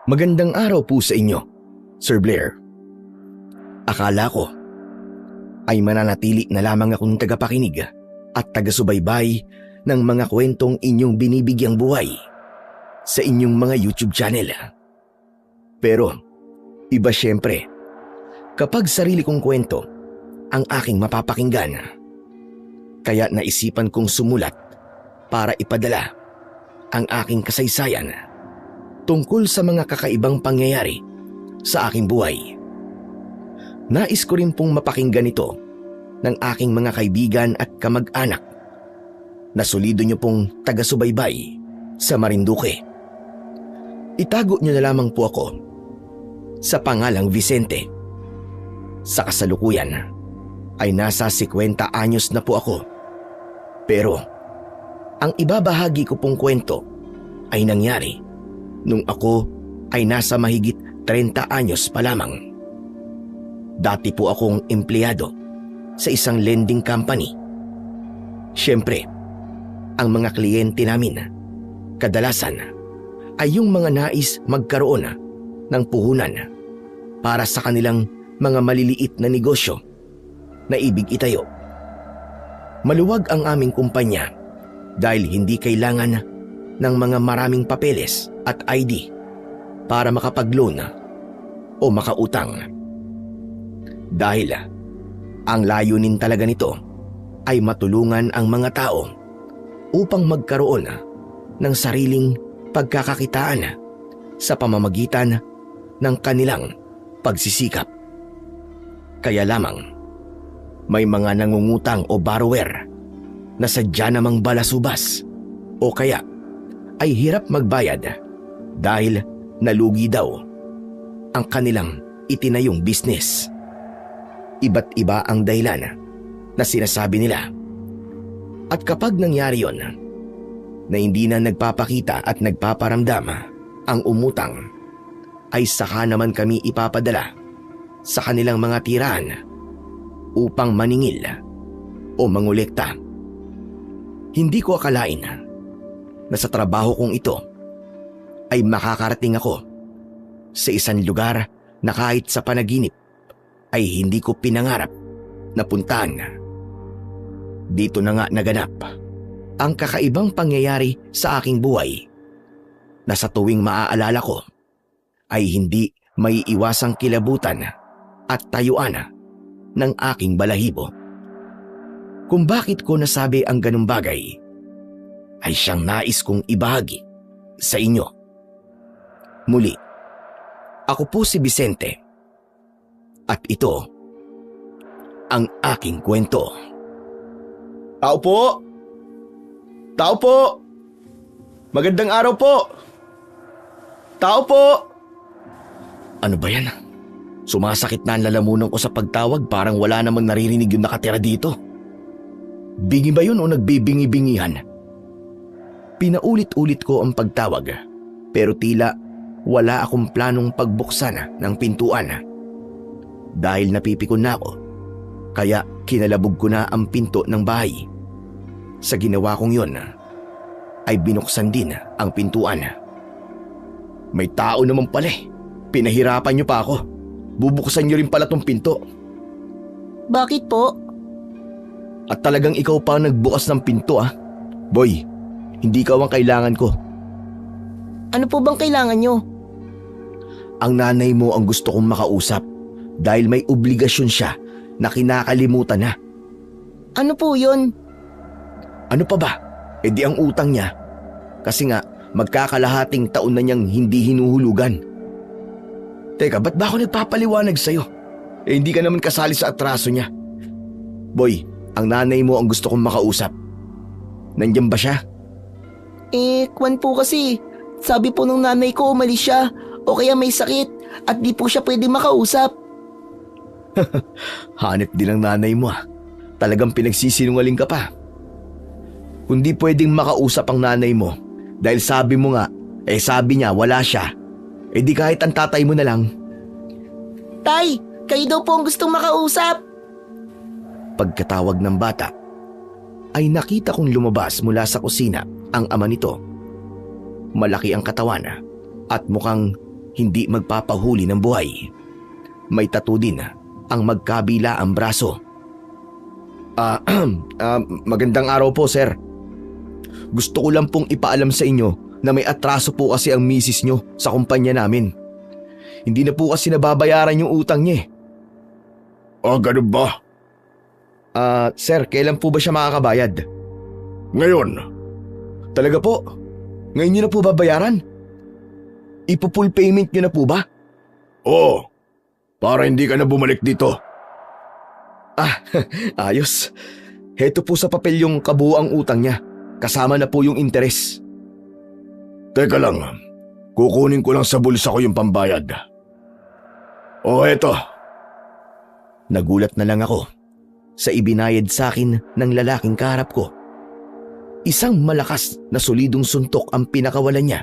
Magandang araw po sa inyo, Sir Blair. Akala ko ay mananatili na lamang akong tagapakinig at taga-subaybay ng mga kwentong inyong binibigyang buhay sa inyong mga YouTube channel. Pero iba siyempre kapag sarili kong kwento ang aking mapapakinggan. Kaya naisipan kong sumulat para ipadala ang aking kasaysayan tungkol sa mga kakaibang pangyayari sa aking buhay. Nais ko rin pong mapakinggan ito ng aking mga kaibigan at kamag-anak na solido niyo pong taga-subaybay sa Marinduque. Itago niyo na lamang po ako sa pangalang Vicente. Sa kasalukuyan ay nasa 50 anyos na po ako. Pero ang ibabahagi ko pong kwento ay nangyari nung ako ay nasa mahigit 30 anyos pa lamang. Dati po akong empleyado sa isang lending company. Siyempre, ang mga kliyente namin kadalasan ay yung mga nais magkaroon ng puhunan para sa kanilang mga maliliit na negosyo na ibig itayo. Maluwag ang aming kumpanya dahil hindi kailangan ng mga maraming papeles at ID para makapag-loan o makautang. Dahil ang layunin talaga nito ay matulungan ang mga tao upang magkaroon ng sariling pagkakakitaan sa pamamagitan ng kanilang pagsisikap. Kaya lamang may mga nangungutang o borrower na sadya namang balasubas o kaya ay hirap magbayad dahil nalugi daw ang kanilang itinayong business. Iba't iba ang dahilan na sinasabi nila. At kapag nangyari yon na hindi na nagpapakita at nagpaparamdam ang umutang, ay saka naman kami ipapadala sa kanilang mga tirahan upang maningil o mangolekta. Hindi ko akalain na sa trabaho kong ito ay makakarating ako sa isang lugar na kahit sa panaginip ay hindi ko pinangarap na puntahan. Dito na nga naganap ang kakaibang pangyayari sa aking buhay na sa tuwing maaalala ko ay hindi may iwasang kilabutan at tayuan ng aking balahibo. Kung bakit ko nasabi ang ganung bagay ay siyang nais kong ibahagi sa inyo. Muli, ako po si Vicente at ito ang aking kwento. Tao po! Tao po! Magandang araw po! Tao po! Ano ba yan? Sumasakit na ang lalamunan ko sa pagtawag, parang wala namang naririnig yung nakatira dito. Bingi ba yun o nagbibingi-bingihan? Pinaulit-ulit ko ang pagtawag pero tila wala akong planong pagbuksan ng pintuan. Dahil napipikon na ako, kaya kinalabog ko na ang pinto ng bahay. Sa ginawa kong yun, ay binuksan din ang pintuan. May tao naman pala eh. Pinahirapan niyo pa ako. Bubuksan niyo rin pala tong pinto. Bakit po? At talagang ikaw pa ang nagbukas ng pinto ah. Boy, hindi ikaw ang kailangan ko. Ano po bang kailangan nyo? Ang nanay mo ang gusto kong makausap dahil may obligasyon siya na kinakalimutan na. Ano po yun? Ano pa ba? E di ang utang niya. Kasi nga, magkakalahating taon na niyang hindi hinuhulugan. Teka, ba't ba ako nagpapaliwanag sa'yo? Eh hindi ka naman kasali sa atraso niya. Boy, ang nanay mo ang gusto kong makausap. Nandiyan ba siya? Kwan po kasi. Sabi po nung nanay ko umalis siya o kaya may sakit at di po siya pwede makausap. Hanip din ang nanay mo ah. Talagang pinagsisinungaling ka pa. Kung di pwedeng makausap ang nanay mo dahil sabi mo nga, sabi niya wala siya, di kahit ang tatay mo na lang. Tay, kayo daw po ang gustong makausap. Pagkatawag ng bata, ay nakita kong lumabas mula sa kusina ang ama nito. Malaki ang katawan at mukhang hindi magpapahuli ng buhay. May tattoo din ang magkabila ang braso. Magandang araw po, sir. Gusto ko lang pong ipaalam sa inyo na may atraso po kasi ang misis nyo sa kumpanya namin. Hindi na po kasi nababayaran yung utang niya. Ganun ba? Sir, kailan po ba siya makakabayad? Ngayon. Talaga po? Ngayon niyo na po babayaran? Ipo-full payment niyo na po ba? Oo. Para hindi ka na bumalik dito. Ayos. Heto po sa papel yung kabuuang utang niya. Kasama na po yung interes. Teka lang. Kukunin ko lang sa bulsa ko yung pambayad. Eto. Nagulat na lang ako sa ibinayad sa akin ng lalaking kaharap ko. Isang malakas na solidong suntok ang pinakawalan niya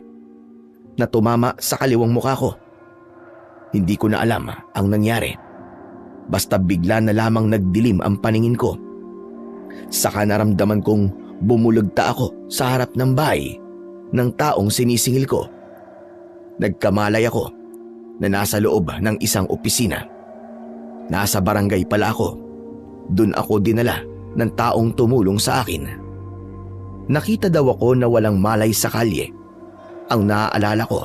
na tumama sa kaliwang mukha ko. Hindi ko na alam ang nangyari. Basta bigla na lamang nagdilim ang paningin ko. Saka naramdaman kong bumulagta ako sa harap ng bahay ng taong sinisingil ko. Nagkamalay ako na nasa loob ng isang opisina. Nasa barangay pala ako. Doon ako dinala ng taong tumulong sa akin. Nakita daw ako na walang malay sa kalye. Ang naaalala ko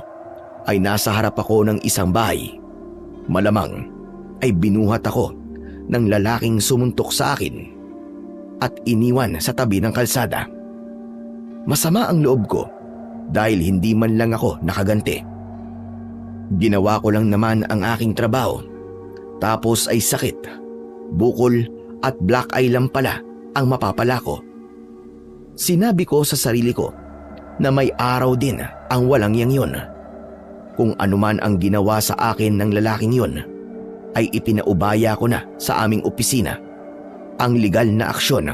ay nasa harap ako ng isang bahay. Malamang ay binuhat ako ng lalaking sumuntok sa akin at iniwan sa tabi ng kalsada. Masama ang loob ko dahil hindi man lang ako nakaganti. Ginawa ko lang naman ang aking trabaho. Tapos ay sakit, bukol at black eye lang pala ang mapapala ko. Sinabi ko sa sarili ko na may araw din ang walang yang yun. Kung anuman ang ginawa sa akin ng lalaking yun, ay ipinaubaya ko na sa aming opisina ang legal na aksyon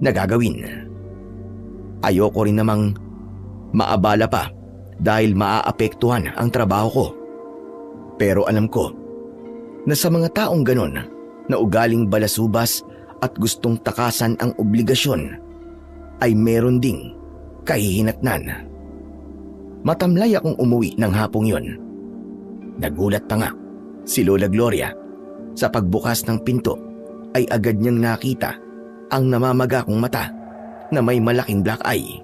na gagawin. Ayoko rin namang maabala pa dahil maaapektuhan ang trabaho ko. Pero alam ko na sa mga taong ganon na ugaling balasubas at gustong takasan ang obligasyon ay meron ding kahihinatnan. Matamlay akong umuwi ng hapong yon. Nagulat pa nga si Lola Gloria. Sa pagbukas ng pinto ay agad niyang nakita ang namamaga kong mata na may malaking black eye.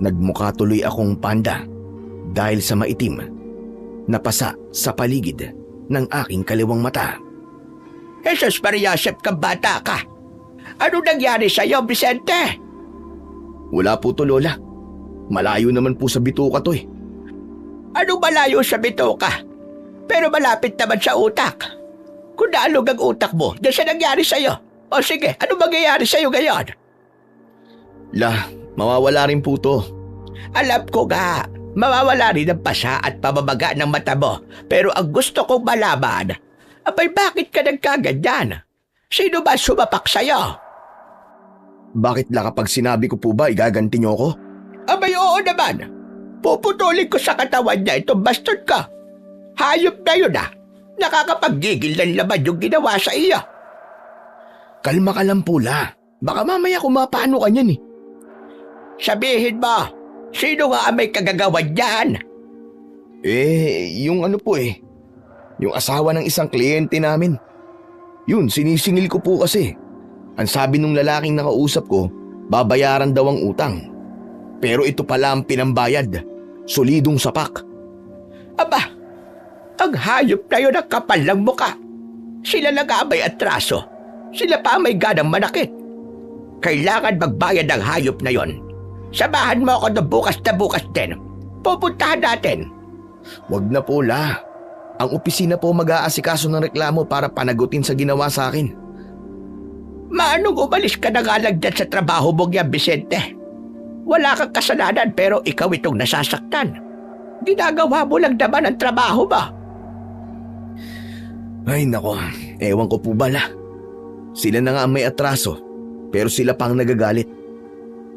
Nagmukha tuloy akong panda dahil sa maitim na pasa sa paligid ng aking kaliwang mata. Jesus Maria, Sep, bata ka. Ano nangyari sa'yo, Vicente? Wala po to, Lola. Malayo naman po sa bituka to eh. Ano malayo sa bituka? Pero malapit naman sa utak. Kung naalog ang utak mo, dyan siya nangyari sa'yo. O sige, ano mangyayari sa'yo ngayon? Mawawala rin po to. Alam ko nga, mawawala rin ang pasa at pamamaga ng mata mo. Pero ang gusto kong malaman, abay bakit ka nagkaganyan? Sino ba sumapak sa'yo? Bakit la kapag sinabi ko po ba igaganti niyo ako? Abay oo naman. Puputulin ko sa katawan niya itong bastard ka. Hayop na yun Nakakapaggigil ng laman yung ginawa sa iyo. Kalma ka lang po, La. Baka mamaya kumapano ka niyan eh. Sabihin mo, sino nga ang may kagagawan niyan? Yung ano po eh. Yung asawa ng isang kliyente namin. Yun, sinisingil ko po kasi. Ang sabi nung lalaking nakausap ko, babayaran daw ang utang. Pero ito pala ang pinambayad. Solidong sapak. Aba, ang hayop na yun ang kapal ng muka. Sila lang ang may atraso. Sila pa may ganang manakit. Kailangan magbayad ang hayop na yon. Samahan mo ako na bukas din. Pupuntahan natin. Wag na po, La. Ang opisina po mag-aasikaso ng reklamo para panagutin sa ginawa sa akin. Maanong umalis ka na nga lang dyan sa trabaho mo yan, Vicente? Wala kang kasalanan pero ikaw itong nasasaktan. Ginagawa mo lang naman ang trabaho mo. Ay nako, ewan ko po ba, La. Sila na nga ang may atraso, pero sila pang nagagalit.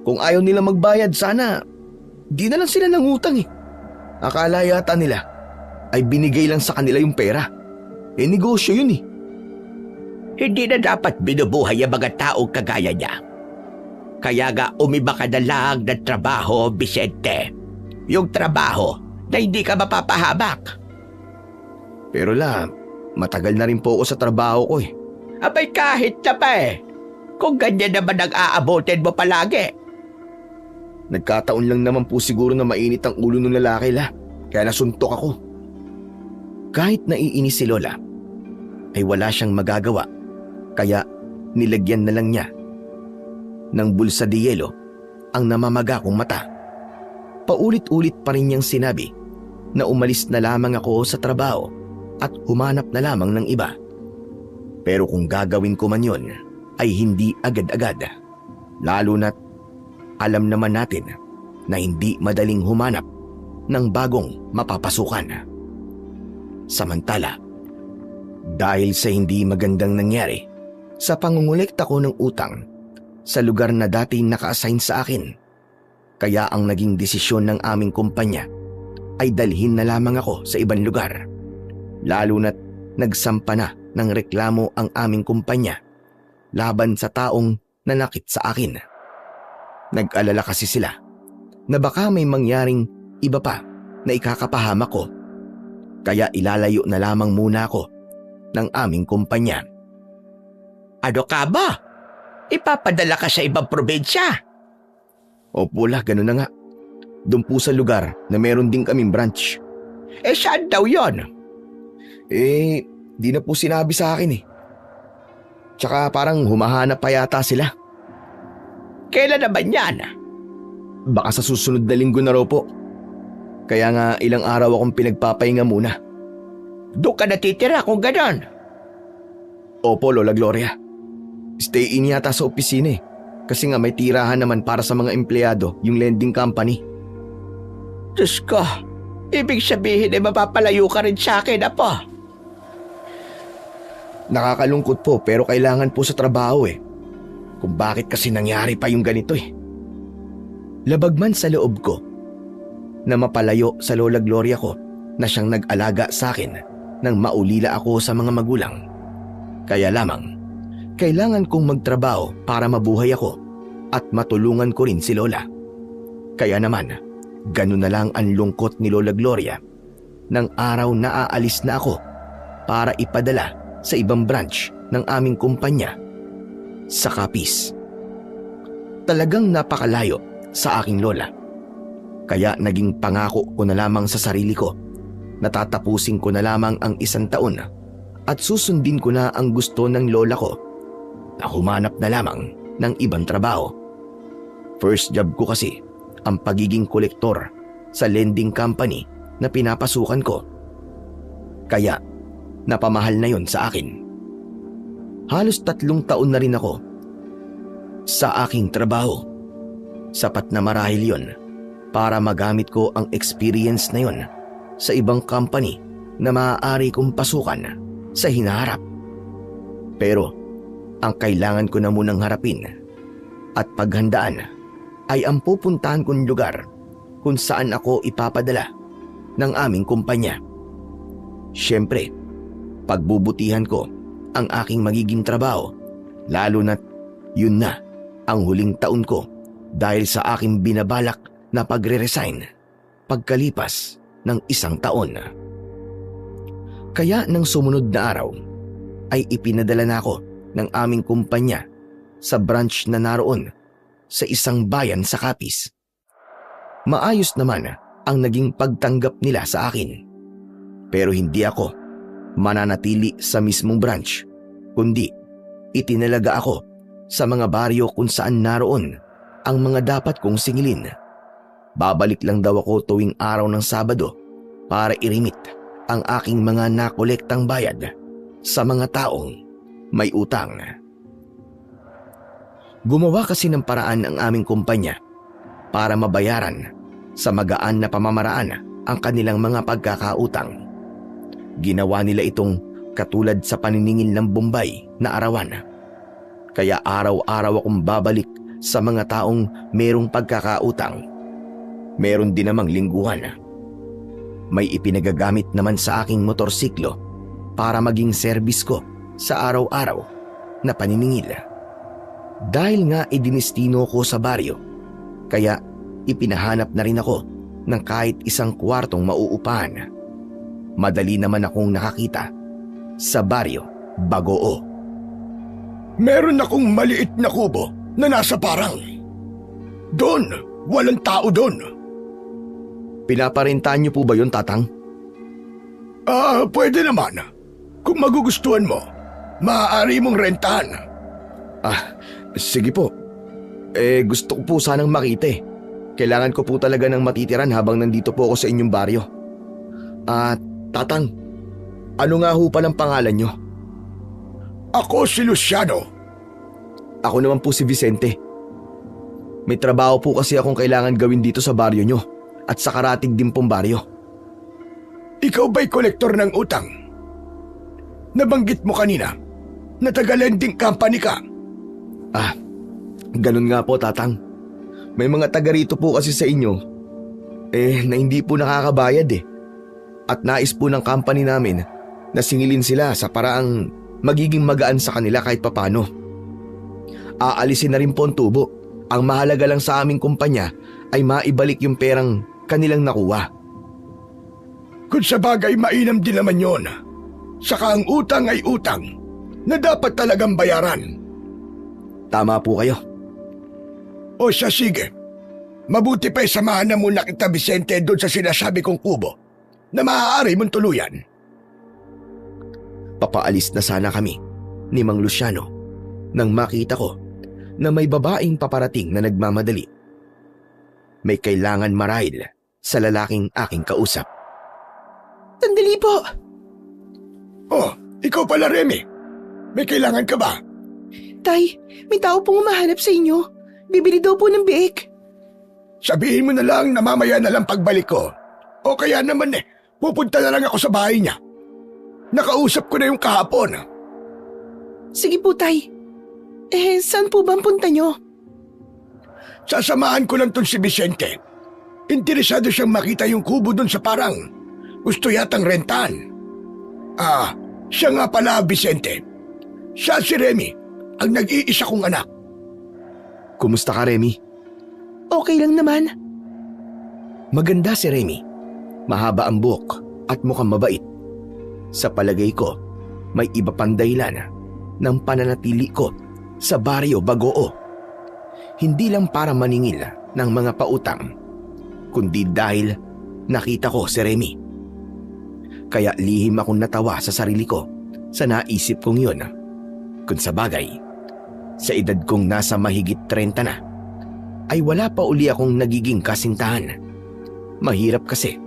Kung ayaw nila magbayad, sana di na lang sila nangutang eh. Akala yata nila ay binigay lang sa kanila yung pera. Negosyo yun eh. Hindi na dapat binubuhay ang mga taong kagaya niya. Kaya nga umiba ka na lang ng trabaho, Vicente. Yung trabaho na hindi ka mapapahamak. Pero matagal na rin po ako sa trabaho ko eh. Abay kahit na pa eh. Kung ganyan naman ang aabutin mo palagi. Nagkataon lang naman po siguro na mainit ang ulo ng lalaki kaya nasuntok ako. Kahit naiinis si Lola, ay wala siyang magagawa, kaya nilagyan na lang niya ng bulsa de yelo ang namamaga kong mata. Paulit-ulit pa rin niyang sinabi na umalis na lamang ako sa trabaho at humanap na lamang ng iba. Pero kung gagawin ko man yon, ay hindi agad-agad. Lalo na't alam naman natin na hindi madaling humanap ng bagong mapapasukan. Samantala, dahil sa hindi magandang nangyari sa pangungulekta ko ng utang sa lugar na dati naka-assign sa akin, kaya ang naging desisyon ng aming kumpanya ay dalhin na lamang ako sa ibang lugar. Lalo na't nagsampa na ng reklamo ang aming kumpanya laban sa taong nanakit sa akin. Nag-alala kasi sila na baka may mangyaring iba pa na ikakapahamak ko, kaya ilalayo na lamang muna ako ng aming kumpanya. Ano ka ba? Ipapadala ka sa ibang probinsya? Opo ganun na nga. Doon po sa lugar na meron din kaming branch. Saan daw yon? Di na po sinabi sa akin eh. Tsaka parang humahanap pa yata sila. Kailan naman yan? Baka sa susunod na linggo na raw po. Kaya nga ilang araw akong pinagpapahinga muna. Doon ka natitira kung ganon? Opo, Lola Gloria. Stay in yata sa opisina eh. Kasi nga may tirahan naman para sa mga empleyado yung lending company. Diyos ko, ibig sabihin ay mapapalayo ka rin sa akin, apo. Nakakalungkot po pero kailangan po sa trabaho eh. Kung bakit kasi nangyari pa yung ganito eh. Labag man sa loob ko na mapalayo sa Lola Gloria ko na siyang nag-alaga sa akin nang maulila ako sa mga magulang. Kaya lamang, kailangan kong magtrabaho para mabuhay ako at matulungan ko rin si Lola. Kaya naman, ganun na lang ang lungkot ni Lola Gloria ng araw na aalis na ako para ipadala sa ibang branch ng aming kumpanya sa Capiz. Talagang napakalayo sa aking lola. Kaya naging pangako ko na lamang sa sarili ko na tatapusin ko na lamang ang 1 taon at susundin ko na ang gusto ng lola ko na humanap na lamang ng ibang trabaho. First job ko kasi ang pagiging kolektor sa lending company na pinapasukan ko. Kaya napamahal na yon sa akin. Halos 3 taon na rin ako sa aking trabaho. Sapat na marahil yon para magamit ko ang experience na yon sa ibang company na maaari kong pasukan sa hinaharap. Pero ang kailangan ko na munang harapin at paghandaan ay ang pupuntahan kong lugar kung saan ako ipapadala ng aming kumpanya. Siyempre, pagbubutihan ko ang aking magiging trabaho, lalo na't yun na ang huling taon ko dahil sa aking binabalak na pagre-resign pagkalipas ng 1 taon. Kaya nang sumunod na araw ay ipinadala na ako ng aming kumpanya sa branch na naroon sa isang bayan sa Capiz. Maayos naman ang naging pagtanggap nila sa akin. Pero hindi ako mananatili sa mismong branch, kundi itinalaga ako sa mga baryo kung saan naroon ang mga dapat kong singilin. Babalik lang daw ako tuwing araw ng Sabado para irimit ang aking mga nakolektang bayad sa mga taong may utang. Gumawa kasi ng paraan ang aming kumpanya para mabayaran sa magaan na pamamaraan ang kanilang mga pagkakautang. Ginawa nila itong katulad sa paniningil ng Bombay na arawan. Kaya araw-araw akong babalik sa mga taong merong pagkakautang. Meron din namang lingguhan. May ipinagagamit naman sa aking motorsiklo para maging serbis ko sa araw-araw na paniningil. Dahil nga idinestino ko sa baryo, kaya ipinahanap na rin ako ng kahit isang kwartong mauupahan. Madali naman akong nakakita sa baryo Bagoo. Meron akong maliit na kubo na nasa parang. Doon, walang tao doon. Pinaparintahan niyo po ba yun, Tatang? Pwede naman. Kung magugustuhan mo, maaari mong rentahan. Sige po. Gusto ko po sanang makita eh. Kailangan ko po talaga ng matitiran habang nandito po ako sa inyong baryo. Tatang, ano nga ho palang pangalan niyo? Ako si Luciano. Ako naman po si Vicente. May trabaho po kasi akong kailangan gawin dito sa baryo nyo at sa karatig din pong baryo. Ikaw ba'y kolektor ng utang? Nabanggit mo kanina na taga-lending company ka. Ganun nga po, Tatang. May mga taga rito po kasi sa inyo na hindi po nakakabayad eh. At nais po ng company namin na singilin sila sa paraang magiging magaan sa kanila kahit papano. Aalisin na rin po ang tubo. Ang mahalaga lang sa aming kumpanya ay maibalik yung perang kanilang nakuha. Kung sa bagay mainam din naman yon. Saka ang utang ay utang na dapat talagang bayaran. Tama po kayo. O siya, sige. Mabuti pa'y samahan na muna kita, Vicente, doon sa sinasabi kong kubo na maaari mong tuluyan. Papaalis na sana kami ni Mang Luciano nang makita ko na may babaeng paparating na nagmamadali. May kailangan marahil sa lalaking aking kausap. Sandali po. Oh, ikaw pala, Remy. May kailangan ka ba? Tay, may tao pong umahanap sa inyo. Bibili daw po ng biik. Sabihin mo na lang na mamaya na lang pagbalik ko. O kaya naman pupunta na lang ako sa bahay niya. Nakausap ko na yung kahapon. Sige po, Tay. Saan po ba ang punta nyo? Sasamahan ko lang ton si Vicente. Interesado siyang makita yung kubo dun sa parang. Gusto yatang rentahan. Siya nga pala, Vicente. Siya si Remy, ang nag-iisa kong anak. Kumusta ka, Remy? Okay lang naman. Maganda si Remy. Mahaba ang buhok at mukhang mabait. Sa palagay ko, may iba pang dahilan ng pananatili ko sa baryo Bagoo. Hindi lang para maningil ng mga pautang, kundi dahil nakita ko si Remy. Kaya lihim akong natawa sa sarili ko sa naisip kong yun. Kung sa bagay, sa edad kong nasa mahigit 30 na, ay wala pa uli akong nagiging kasintahan. Mahirap kasi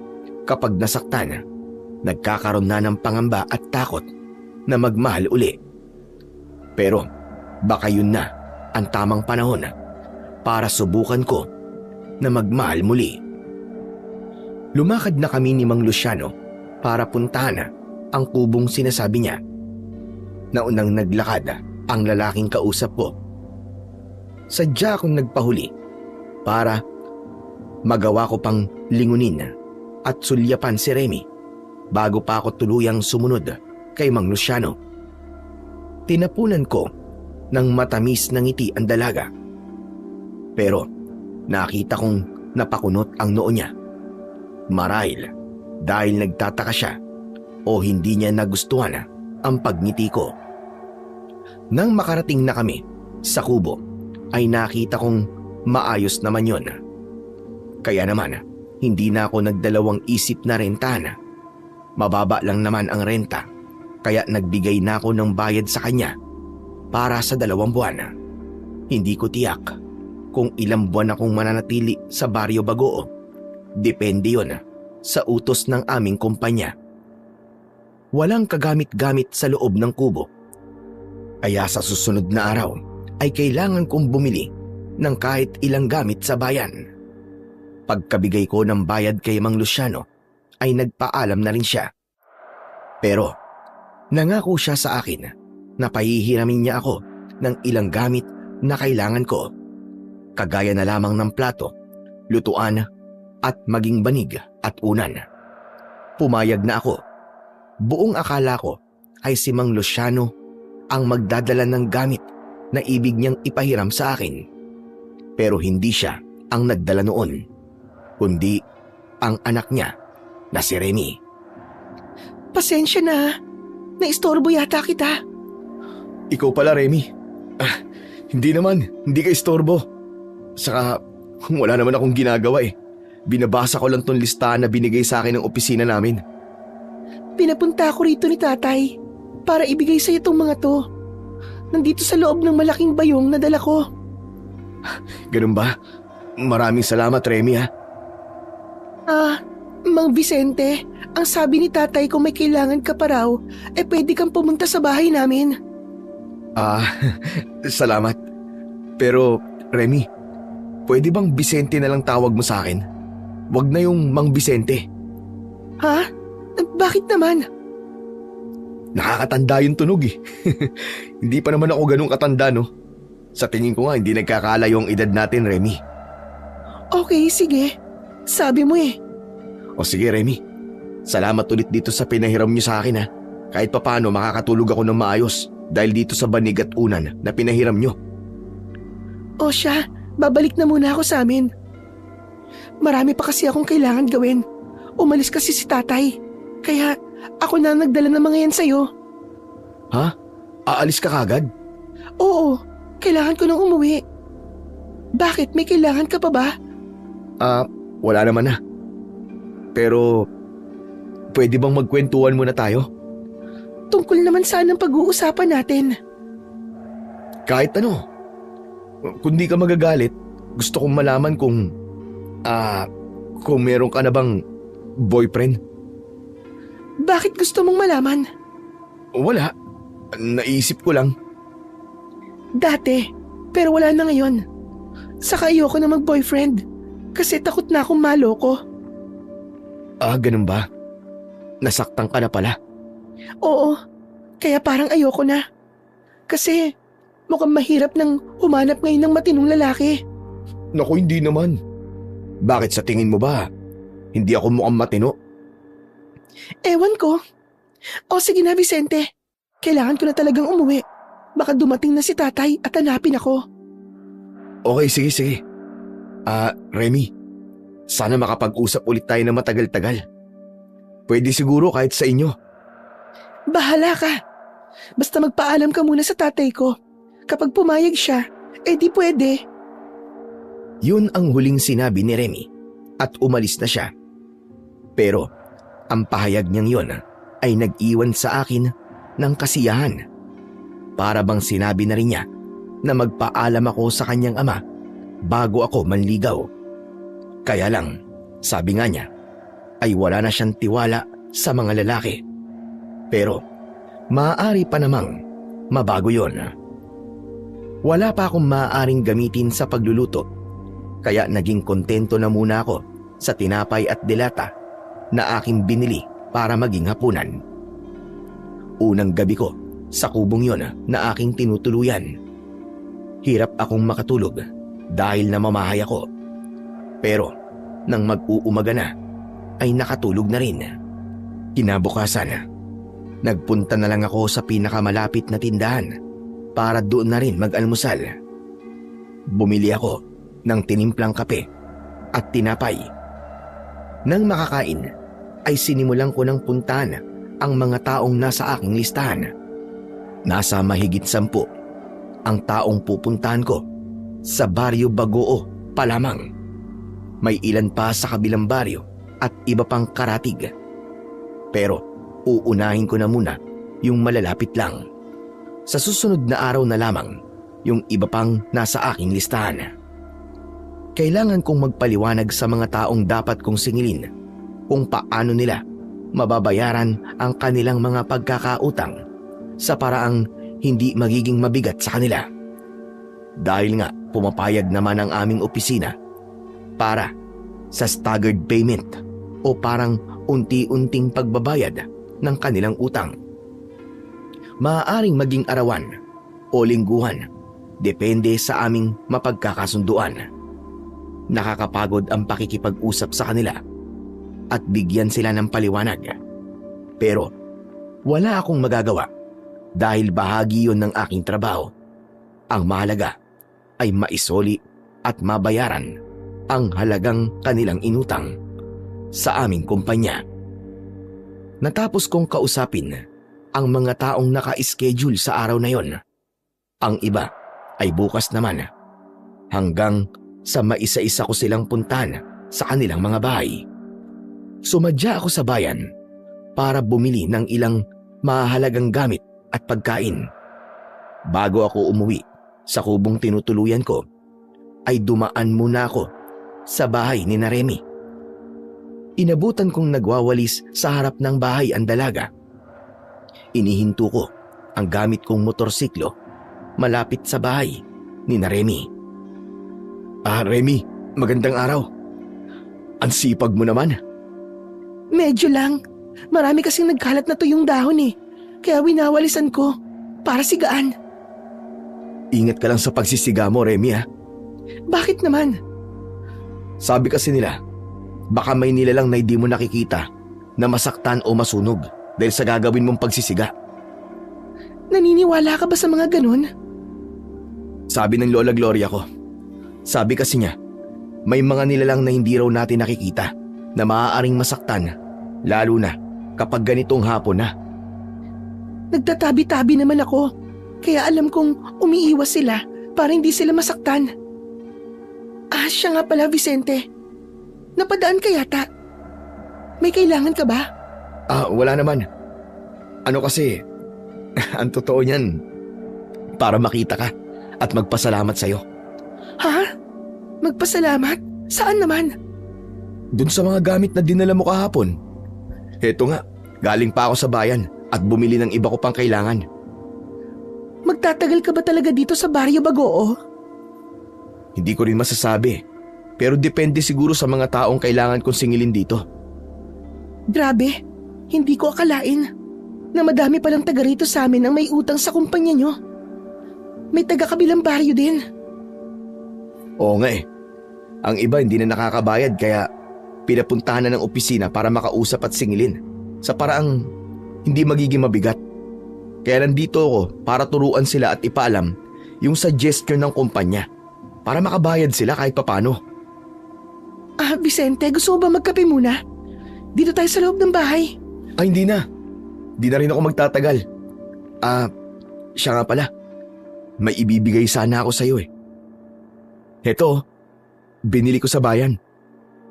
kapag nasaktan, nagkakaroon na ng pangamba at takot na magmahal uli. Pero baka yun na ang tamang panahon para subukan ko na magmahal muli. Lumakad na kami ni Mang Luciano para puntahan ang kubong sinasabi niya. Naunang naglakad ang lalaking kausap ko. Sadya akong nagpahuli para magawa ko pang lingunin at sulyapan si Remy bago pa ako tuluyang sumunod kay Mang Luciano. Tinapunan ko ng matamis na ngiti ang dalaga. Pero nakita kong napakunot ang noo niya. Marahil dahil nagtataka siya o hindi niya nagustuhan ang pagngiti ko. Nang makarating na kami sa kubo ay nakita kong maayos naman yon. Kaya naman hindi na ako nagdalawang isip na rentahan. Mababa lang naman ang renta kaya nagbigay na ako ng bayad sa kanya para sa 2 buwan. Hindi ko tiyak kung ilang buwan akong mananatili sa baryo Bagoo. Depende yon sa utos ng aming kumpanya. Walang kagamit-gamit sa loob ng kubo. Kaya sa susunod na araw ay kailangan kong bumili ng kahit ilang gamit sa bayan. Pagkabigay ko ng bayad kay Mang Luciano ay nagpaalam na rin siya. Pero nangako siya sa akin na pahihiramin niya ako ng ilang gamit na kailangan ko. Kagaya na lamang ng plato, lutuan at maging banig at unan. Pumayag na ako. Buong akala ko ay si Mang Luciano ang magdadala ng gamit na ibig niyang ipahiram sa akin. Pero hindi siya ang nagdala noon, kundi ang anak niya na si Remy. Pasensya na. Naistorbo yata kita. Ikaw pala, Remy. Hindi naman, hindi ka istorbo. Saka wala naman akong ginagawa eh. Binabasa ko lang tong listahan na binigay sa akin ng opisina namin. Pinapunta ako rito ni tatay para ibigay sa itong mga to. Nandito sa loob ng malaking bayong na dala ko. Ganun ba? Maraming salamat, Remy ha. Mang Vicente, ang sabi ni tatay kung may kailangan ka pa raw, pwede kang pumunta sa bahay namin. Salamat. Pero, Remy, pwede bang Vicente na lang tawag mo sa akin? Wag na yung Mang Vicente. Ha? Bakit naman? Nakakatanda yung tunog eh. Hindi pa naman ako ganun katanda, no? Sa tingin ko nga, hindi nagkakalayo ang edad natin, Remy. Okay, sige. Sabi mo eh. O sige, Remy. Salamat ulit dito sa pinahiram niyo sa akin ha. Kahit papaano makakatulog ako ng maayos dahil dito sa banig at unan na pinahiram niyo. O siya, babalik na muna ako sa amin. Marami pa kasi akong kailangan gawin. Umalis kasi si tatay. Kaya ako na nagdala ng mga yan sa'yo. Ha? Aalis ka kagad? Oo, kailangan ko nang umuwi. Bakit? May kailangan ka pa ba? Wala naman na. Pero, pwede bang magkwentuhan muna tayo? Tungkol naman saan ang pag-uusapan natin? Kahit ano. Kung di ka magagalit, gusto kong malaman kung meron ka na bang boyfriend? Bakit gusto mong malaman? Wala. Naisip ko lang. Dati, pero wala na ngayon. Saka ayoko na mag-boyfriend kasi takot na akong maloko. Ganun ba? Nasaktan ka na pala? Oo, kaya parang ayoko na. Kasi mukhang mahirap nang humanap ngayon ng matinong lalaki. Naku, hindi naman. Bakit sa tingin mo ba? Hindi ako mukhang matino? Ewan ko. O sige na, Vicente. Kailangan ko na talagang umuwi. Baka dumating na si tatay at hanapin ako. Okay, sige. Remy, sana makapag-usap ulit tayo na matagal-tagal. Pwede siguro kahit sa inyo. Bahala ka. Basta magpaalam ka muna sa tatay ko. Kapag pumayag siya, di pwede. Yun ang huling sinabi ni Remy at umalis na siya. Pero ang pahayag niyang yun ay nag-iwan sa akin ng kasiyahan. Para bang sinabi na rin niya na magpaalam ako sa kanyang ama bago ako manligaw. Kaya lang, sabi nga niya, ay wala na siyang tiwala sa mga lalaki. Pero maaari pa namang mabago yun. Wala pa akong maaaring gamitin sa pagluluto, kaya naging kontento na muna ako sa tinapay at delata na aking binili para maging hapunan. Unang gabi ko sa kubong yon na aking tinutuluyan. Hirap akong makatulog dahil namamahay ako. Pero nang mag-uumaga na, ay nakatulog na rin. Kinabukasan, nagpunta na lang ako sa pinakamalapit na tindahan para doon na rin mag-almusal. Bumili ako ng tinimplang kape at tinapay. Nang makakain, ay sinimulan ko ng puntahan ang mga taong nasa aking listahan. Nasa mahigit 10 ang taong pupuntahan ko sa Baryo Bagoo pa lamang. May ilan pa sa kabilang baryo at iba pang karatig. Pero uunahin ko na muna yung malalapit lang. Sa susunod na araw na lamang yung iba pang nasa aking listahan. Kailangan kong magpaliwanag sa mga taong dapat kong singilin kung paano nila mababayaran ang kanilang mga pagkakautang sa paraang hindi magiging mabigat sa kanila. Dahil nga pumapayag naman ang aming opisina para sa staggered payment o parang unti-unting pagbabayad ng kanilang utang. Maaaring maging arawan o lingguhan, depende sa aming mapagkakasunduan. Nakakapagod ang pakikipag-usap sa kanila at bigyan sila ng paliwanag. Pero wala akong magagawa dahil bahagi yon ng aking trabaho. Ang mahalaga ay maisoli at mabayaran ang halagang kanilang inutang. sa aming kumpanya. Natapos kong kausapin ang mga taong naka-schedule sa araw na yon. Ang iba ay bukas naman hanggang sa maisa-isa ko silang puntahan sa kanilang mga bahay. Sumadya ako sa bayan para bumili ng ilang mahalagang gamit at pagkain. Bago ako umuwi sa kubong tinutuluyan ko, ay dumaan muna ako sa bahay ni Remy. Inabutan kong nagwawalis sa harap ng bahay ang dalaga. Inihinto ko ang gamit kong motorsiklo malapit sa bahay ni Remy. Remy, magandang araw. Ang sipag mo naman. Medyo lang. Marami kasing nagkalat na tuyong dahon eh. Kaya winawalisan ko para sigaan. Ingat ka lang sa pagsisiga mo, Remy, ha? Bakit naman? Sabi kasi nila, baka may nilalang na hindi mo nakikita na masaktan o masunog dahil sa gagawin mong pagsisiga. Naniniwala ka ba sa mga ganun? Sabi ng Lola Gloria ko. Sabi kasi niya, may mga nilalang na hindi raw natin nakikita na maaaring masaktan, lalo na kapag ganitong hapon na. Nagtatabi-tabi naman ako. Kaya alam kong umiiwas sila para hindi sila masaktan. Siya nga pala, Vicente. Napadaan ka yata. May kailangan ka ba? Wala naman. Ano kasi, ang totoo niyan, para makita ka at magpasalamat sa'yo. Ha? Magpasalamat? Saan naman? Dun sa mga gamit na dinala mo kahapon. Heto nga, galing pa ako sa bayan at bumili ng iba ko pang kailangan. Magtatagal ka ba talaga dito sa Baryo Bagoo? Hindi ko rin masasabi, pero depende siguro sa mga taong kailangan kong singilin dito. Grabe, hindi ko akalain na madami palang taga rito sa amin ang may utang sa kumpanya nyo. May taga kabilang baryo din. Oo nga eh. Ang iba hindi na nakakabayad kaya pinapuntahan na ng opisina para makausap at singilin sa paraang hindi magiging mabigat. Kaya nandito ako para turuan sila at ipaalam yung suggestion ng kumpanya para makabayad sila kahit papano. Vicente, gusto mo ba magkape muna? Dito tayo sa loob ng bahay. Hindi na. Di na rin ako magtatagal. Siya nga pala. May ibibigay sana ako sa'yo eh. Heto, binili ko sa bayan.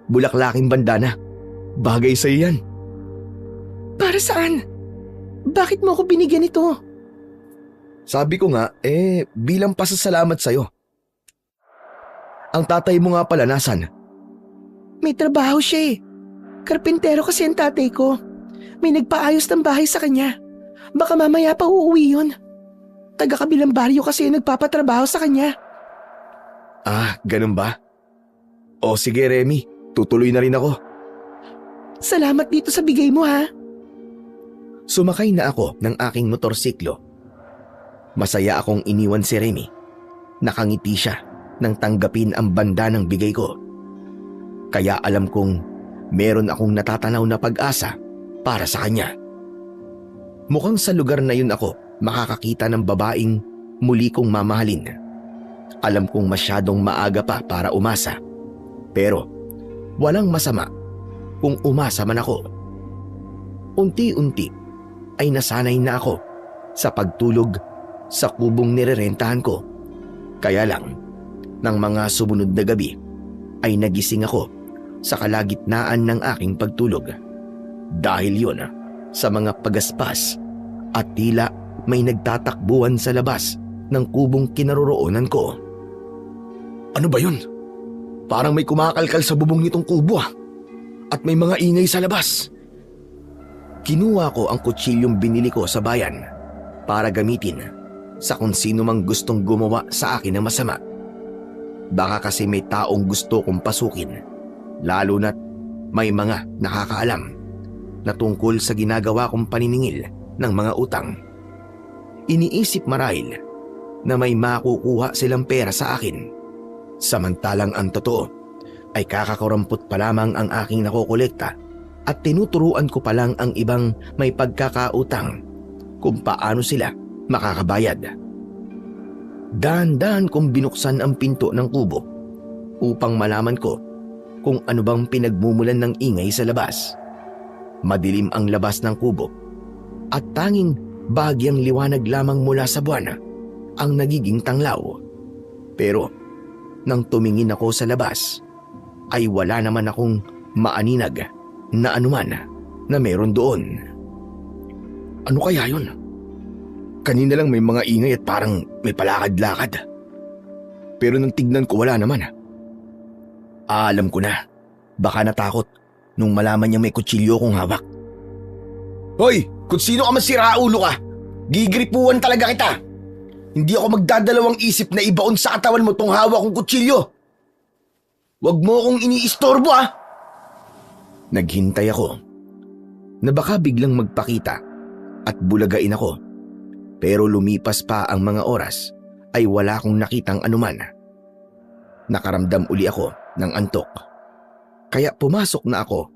Bulaklaking bandana. Bagay sa'yo yan. Para saan? Bakit mo ako binigyan ito? Sabi ko nga, bilang pasasalamat sa'yo. Ang tatay mo nga pala nasan? May trabaho siya eh. Karpintero kasi ang tatay ko. May nagpaayos ng bahay sa kanya. Baka mamaya pa uuwi yun. Taga kabilang baryo kasi yung nagpapatrabaho sa kanya. Ganun ba? O sige Remy, tutuloy na rin ako. Salamat dito sa bigay mo ha. Sumakay na ako ng aking motorsiklo. Masaya akong iniwan si Remy. Nakangiti siya nang tanggapin ang banda ng bigay ko. Kaya alam kong meron akong natatanaw na pag-asa para sa kanya. Mukhang sa lugar na yun ako makakakita ng babaeng muli kong mamahalin. Alam kong masyadong maaga pa para umasa. Pero walang masama kung umasa man ako. Unti-unti ay nasanay na ako sa pagtulog sa kubong nirerentahan ko. Kaya lang, ng mga sumunod na gabi ay nagising ako sa kalagitnaan ng aking pagtulog. Dahil yun sa mga pagaspas at tila may nagtatakbuhan sa labas ng kubong kinaroroonan ko. Ano ba yun? Parang may kumakalkal sa bubong nitong kubo at may mga ingay sa labas. Kinuha ko ang kutsilyong binili ko sa bayan para gamitin sa kung sino mang gustong gumawa sa akin ng masama. Baka kasi may taong gusto kong pasukin, lalo na't may mga nakakaalam na tungkol sa ginagawa kong paniningil ng mga utang. Iniisip marahil na may makukuha silang pera sa akin. Samantalang ang totoo ay kakakurampot pa lamang ang aking nakokolekta at tinuturuan ko pa lang ang ibang may pagkakautang kung paano sila makakabayad. Dahan-dahan kong binuksan ang pinto ng kubo upang malaman ko kung ano bang pinagmumulan ng ingay sa labas. Madilim ang labas ng kubo at tanging bahagyang liwanag lamang mula sa buwan ang nagiging tanglaw. Pero nang tumingin ako sa labas, ay wala naman akong maaninag na anuman na meron doon. Ano kaya yun? Kanina lang may mga ingay at parang may palakad-lakad. Pero nang tignan ko wala naman. Alam ko na, baka natakot nung malaman niya may kutsilyo kong hawak. Hoy! Kung sino ka masiraulo ka, gigripuan talaga kita. Hindi ako magdadalawang isip na ibaon sa katawan mo tong hawak kong kutsilyo. Huwag mo akong iniistorbo Naghintay ako na baka biglang magpakita at bulagain ako. Pero lumipas pa ang mga oras ay wala akong nakitang anuman. Nakaramdam uli ako ng antok. Kaya pumasok na ako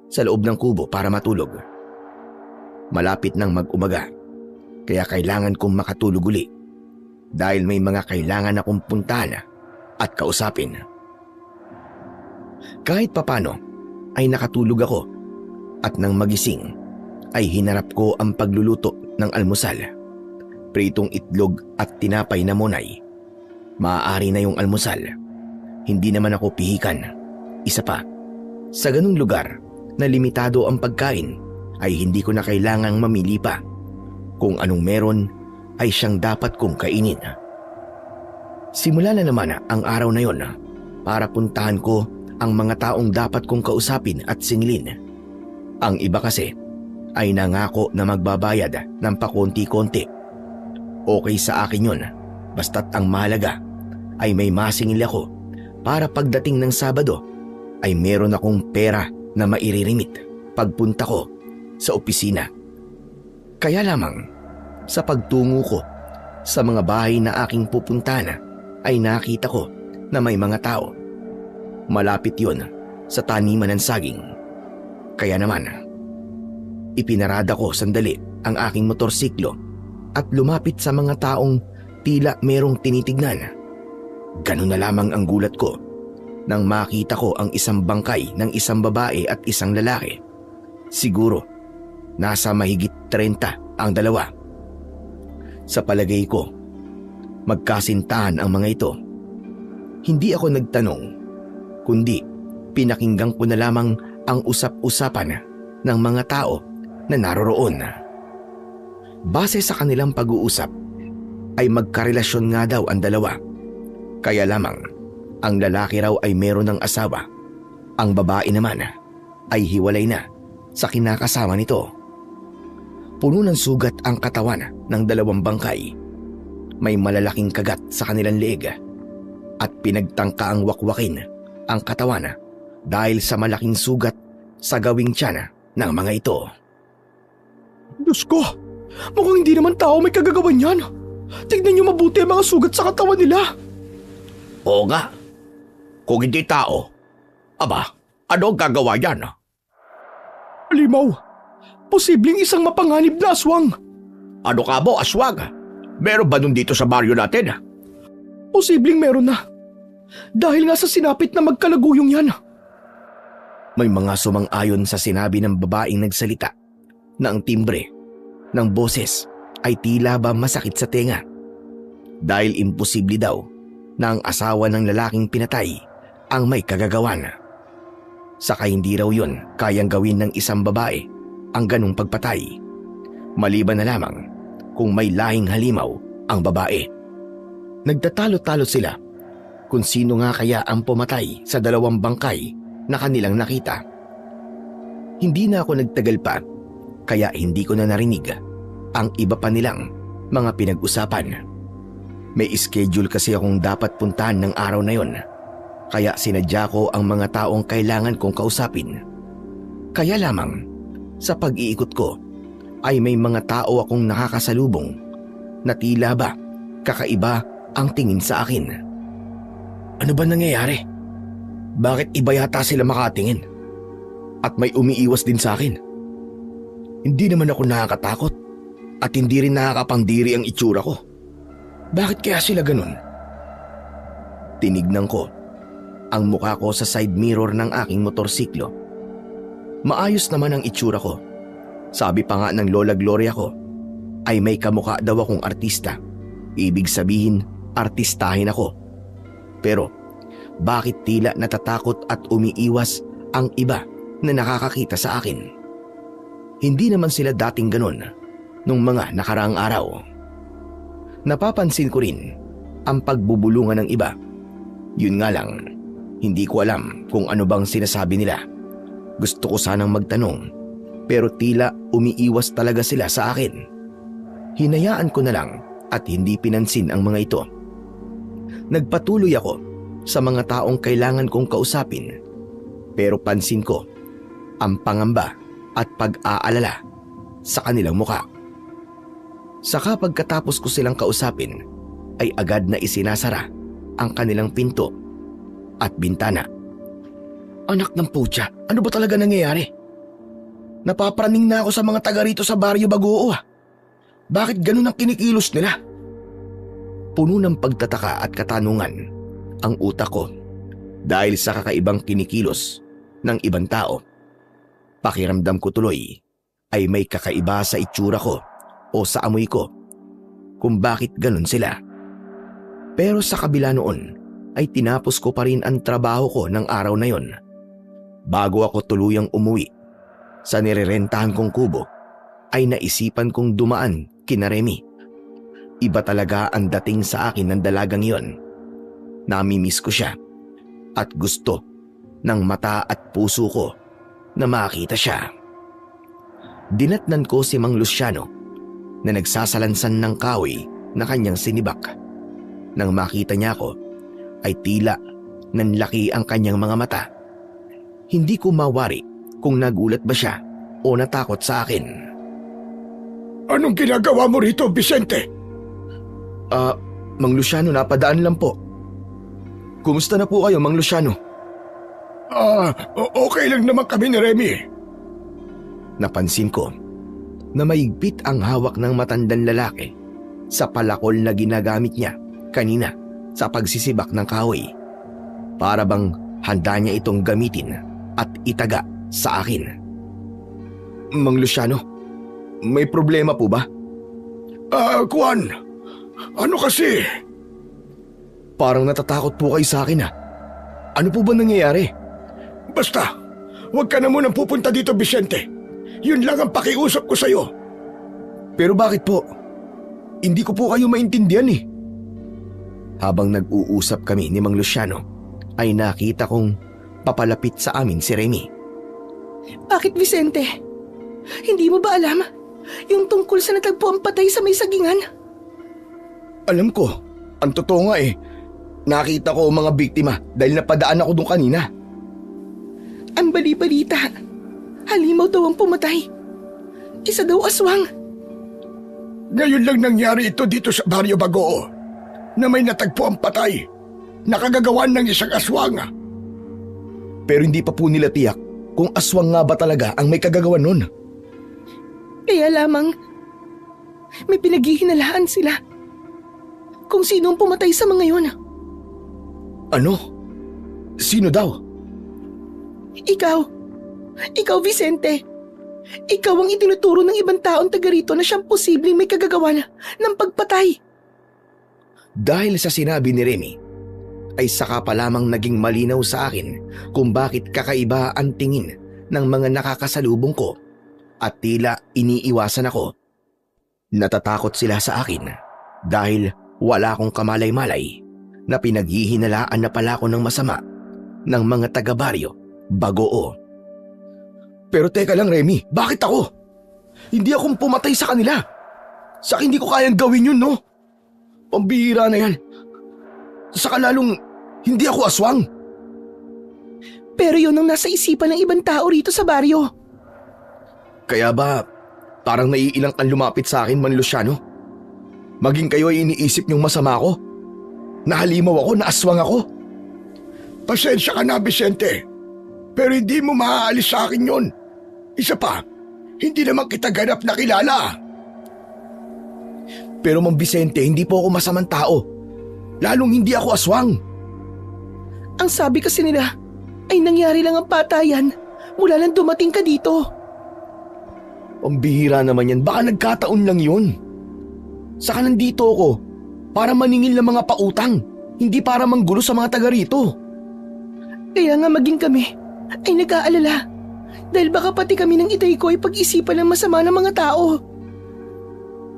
sa loob ng kubo para matulog. Malapit nang mag-umaga, kaya kailangan kong makatulog uli dahil may mga kailangan akong puntahan at kausapin. Kahit papano ay nakatulog ako at nang magising ay hinarap ko ang pagluluto ng almusal. Pritong itlog at tinapay na monay. Maaari na yung almusal. Hindi naman ako pihikan. Isa pa, sa ganung lugar na limitado ang pagkain ay hindi ko na kailangang mamili pa. Kung anong meron ay siyang dapat kong kainin. Simula na naman ang araw na yon para puntahan ko ang mga taong dapat kong kausapin at singilin. Ang iba kasi ay nangako na magbabayad ng pakonti-konti. Okay sa akin yon, basta't ang mahalaga ay may masingil ako para pagdating ng Sabado ay meron akong pera na mairirimit pagpunta ko sa opisina. Kaya lamang sa pagtungo ko sa mga bahay na aking pupuntahan ay nakita ko na may mga tao. Malapit yon sa taniman ng saging. Kaya naman, ipinarada ko sandali ang aking motorsiklo at lumapit sa mga taong tila merong tinitignan. Ganun na lamang ang gulat ko nang makita ko ang isang bangkay ng isang babae at isang lalaki. Siguro nasa mahigit 30 ang dalawa. Sa palagay ko, magkasintahan ang mga ito. Hindi ako nagtanong, kundi pinakinggan ko na lamang ang usap-usapan ng mga tao na naroroon. Base sa kanilang pag-uusap, ay magkarelasyon nga daw ang dalawa. Kaya lamang, ang lalaki raw ay meron ng asawa. Ang babae naman ay hiwalay na sa kinakasama nito. Puno ng sugat ang katawan ng dalawang bangkay. May malalaking kagat sa kanilang leeg at pinagtangka ang wakwakin ang katawan dahil sa malaking sugat sa gawing tiyan ng mga ito. Diyos ko! Mukhang hindi naman tao may kagagawan yan. Tignan niyo mabuti ang mga sugat sa katawan nila. Oo nga. Kung hindi tao, aba, ano ang gagawa yan? Alimaw, posibleng isang mapanganib na aswang. Ano ka mo, aswang? Meron ba nun dito sa baryo natin? Posibleng meron na. Dahil nga sa sinapit na magkalaguyong yan. May mga sumang-ayon sa sinabi ng babaeng nagsalita na ang timbre ng boses ay tila ba masakit sa tenga. Dahil imposible daw na ang asawa ng lalaking pinatay ang may kagagawan. Saka hindi raw yun kayang gawin ng isang babae ang ganong pagpatay. Maliban na lamang kung may lahing halimaw ang babae. Nagtatalo-talo sila kung sino nga kaya ang pumatay sa dalawang bangkay na kanilang nakita. Hindi na ako nagtagal pa, kaya hindi ko na narinig ang iba pa nilang mga pinag-usapan. May schedule kasi akong dapat puntahan ng araw na yon, kaya sinadya ko ang mga taong kailangan kong kausapin. Kaya lamang, sa pag-iikot ko, ay may mga tao akong nakakasalubong na tila ba kakaiba ang tingin sa akin. Ano ba nangyayari? Bakit iba yata sila makatingin? At may umiiwas din sa akin. Hindi naman ako nakakatakot at hindi rin nakakapangdiri ang itsura ko. Bakit kaya sila ganun? Tinignan ko ang mukha ko sa side mirror ng aking motorsiklo. Maayos naman ang itsura ko. Sabi pa nga ng Lola Gloria ko, ay may kamukha daw akong artista. Ibig sabihin, artistahin ako. Pero bakit tila natatakot at umiiwas ang iba na nakakakita sa akin? Hindi naman sila dating ganun nung mga nakaraang araw. Napapansin ko rin ang pagbubulungan ng iba. Yun nga lang, hindi ko alam kung ano bang sinasabi nila. Gusto ko sanang magtanong, pero tila umiiwas talaga sila sa akin. Hinayaan ko na lang at hindi pinansin ang mga ito. Nagpatuloy ako sa mga taong kailangan kong kausapin, pero pansin ko ang pangamba at pag-aalala sa kanilang mukha. Saka pagkatapos ko silang kausapin, ay agad na isinasara ang kanilang pinto at bintana. Anak ng putya, ano ba talaga nangyayari? Napapraning na ako sa mga taga rito sa Baryo Baguo ah. Bakit ganun ang kinikilos nila? Puno ng pagtataka at katanungan ang utak ko dahil sa kakaibang kinikilos ng ibang tao. Pakiramdam ko tuloy ay may kakaiba sa itsura ko o sa amoy ko kung bakit ganun sila. Pero sa kabila noon ay tinapos ko pa rin ang trabaho ko ng araw na yon. Bago ako tuluyang umuwi sa nirerentahan kong kubo, ay naisipan kong dumaan kina Remy. Iba talaga ang dating sa akin ng dalagang yon. Namimiss ko siya at gusto ng mata at puso ko na makita siya. Dinatnan ko si Mang Luciano na nagsasalansan ng kahoy na kanyang sinibak. Nang makita niya ako, ay tila nanlaki ang kanyang mga mata. Hindi ko mawari kung nagulat ba siya o natakot sa akin. Anong ginagawa mo rito, Vicente? Mang Luciano, napadaan lang po. Kumusta na po kayo, Mang Luciano? Okay lang naman kami ni Remy. Napansin ko na maigpit ang hawak ng matandang lalaki sa palakol na ginagamit niya kanina sa pagsisibak ng kahoy. Para bang handa niya itong gamitin at itaga sa akin. Mang Luciano, may problema po ba? Kuan, ano kasi? Parang natatakot po kayo sa akin ah. Ano po ba nangyayari? Basta, huwag ka na munang pupunta dito, Vicente. Yun lang ang pakiusap ko sa'yo. Pero bakit po? Hindi ko po kayo maintindihan eh. Habang nag-uusap kami ni Mang Luciano, ay nakita kong papalapit sa amin si Remy. Bakit, Vicente? Hindi mo ba alam yung tungkol sa natagpuang patay sa may sagingan? Alam ko, ang totoo nga eh. Nakita ko ang mga biktima dahil napadaan ako doon kanina. Ang bali-balita, halimaw daw ang pumatay. Isa daw aswang. Ngayon lang nangyari ito dito sa Baryo Baguo na may natagpo ang patay, nakagagawan ng isang aswang. Pero hindi pa po nila tiyak kung aswang nga ba talaga ang may kagagawan nun. Kaya lamang, may pinaghihinalaan sila kung sino ang pumatay sa mga yun. Ano? Sino daw? Ikaw Vicente. Ikaw ang itinuturo ng ibang taong taga rito na siyang posibleng may kagagawan ng pagpatay. Dahil sa sinabi ni Remy, ay saka pa lamang naging malinaw sa akin kung bakit kakaiba ang tingin ng mga nakakasalubong ko at tila iniiwasan ako. Natatakot sila sa akin dahil wala akong kamalay-malay na pinaghihinalaan na pala ako ng masama ng mga taga-baryo Baguo. Pero teka lang Remy, bakit ako? Hindi akong pumatay sa kanila. Sa akin hindi ko kayang gawin yun, no? Pambihira na yan. Saka lalong hindi ako aswang. Pero yun ang nasa isipan ng ibang tao rito sa baryo. Kaya ba parang naiilang kang lumapit sa akin, Man Luciano? Maging kayo ay iniisip niyong masama ako? Nahalimaw ako, naaswang ako? Pasensya ka na, Vicente. Pero hindi mo maaalis sa akin yun. Isa pa, hindi naman kita ganap na kilala. Pero Mang Vicente, hindi po ako masamang tao. Lalong hindi ako aswang. Ang sabi kasi nila ay nangyari lang ang patayan mula nang dumating ka dito. Ang bihira naman yan, baka nagkataon lang yun. Saka nandito ako para maningil ng mga pautang, hindi para manggulo sa mga taga rito. Kaya nga maging kami ay nag-aalala dahil baka pati kami ng itay ko ay pag-isipan ng masama ng mga tao.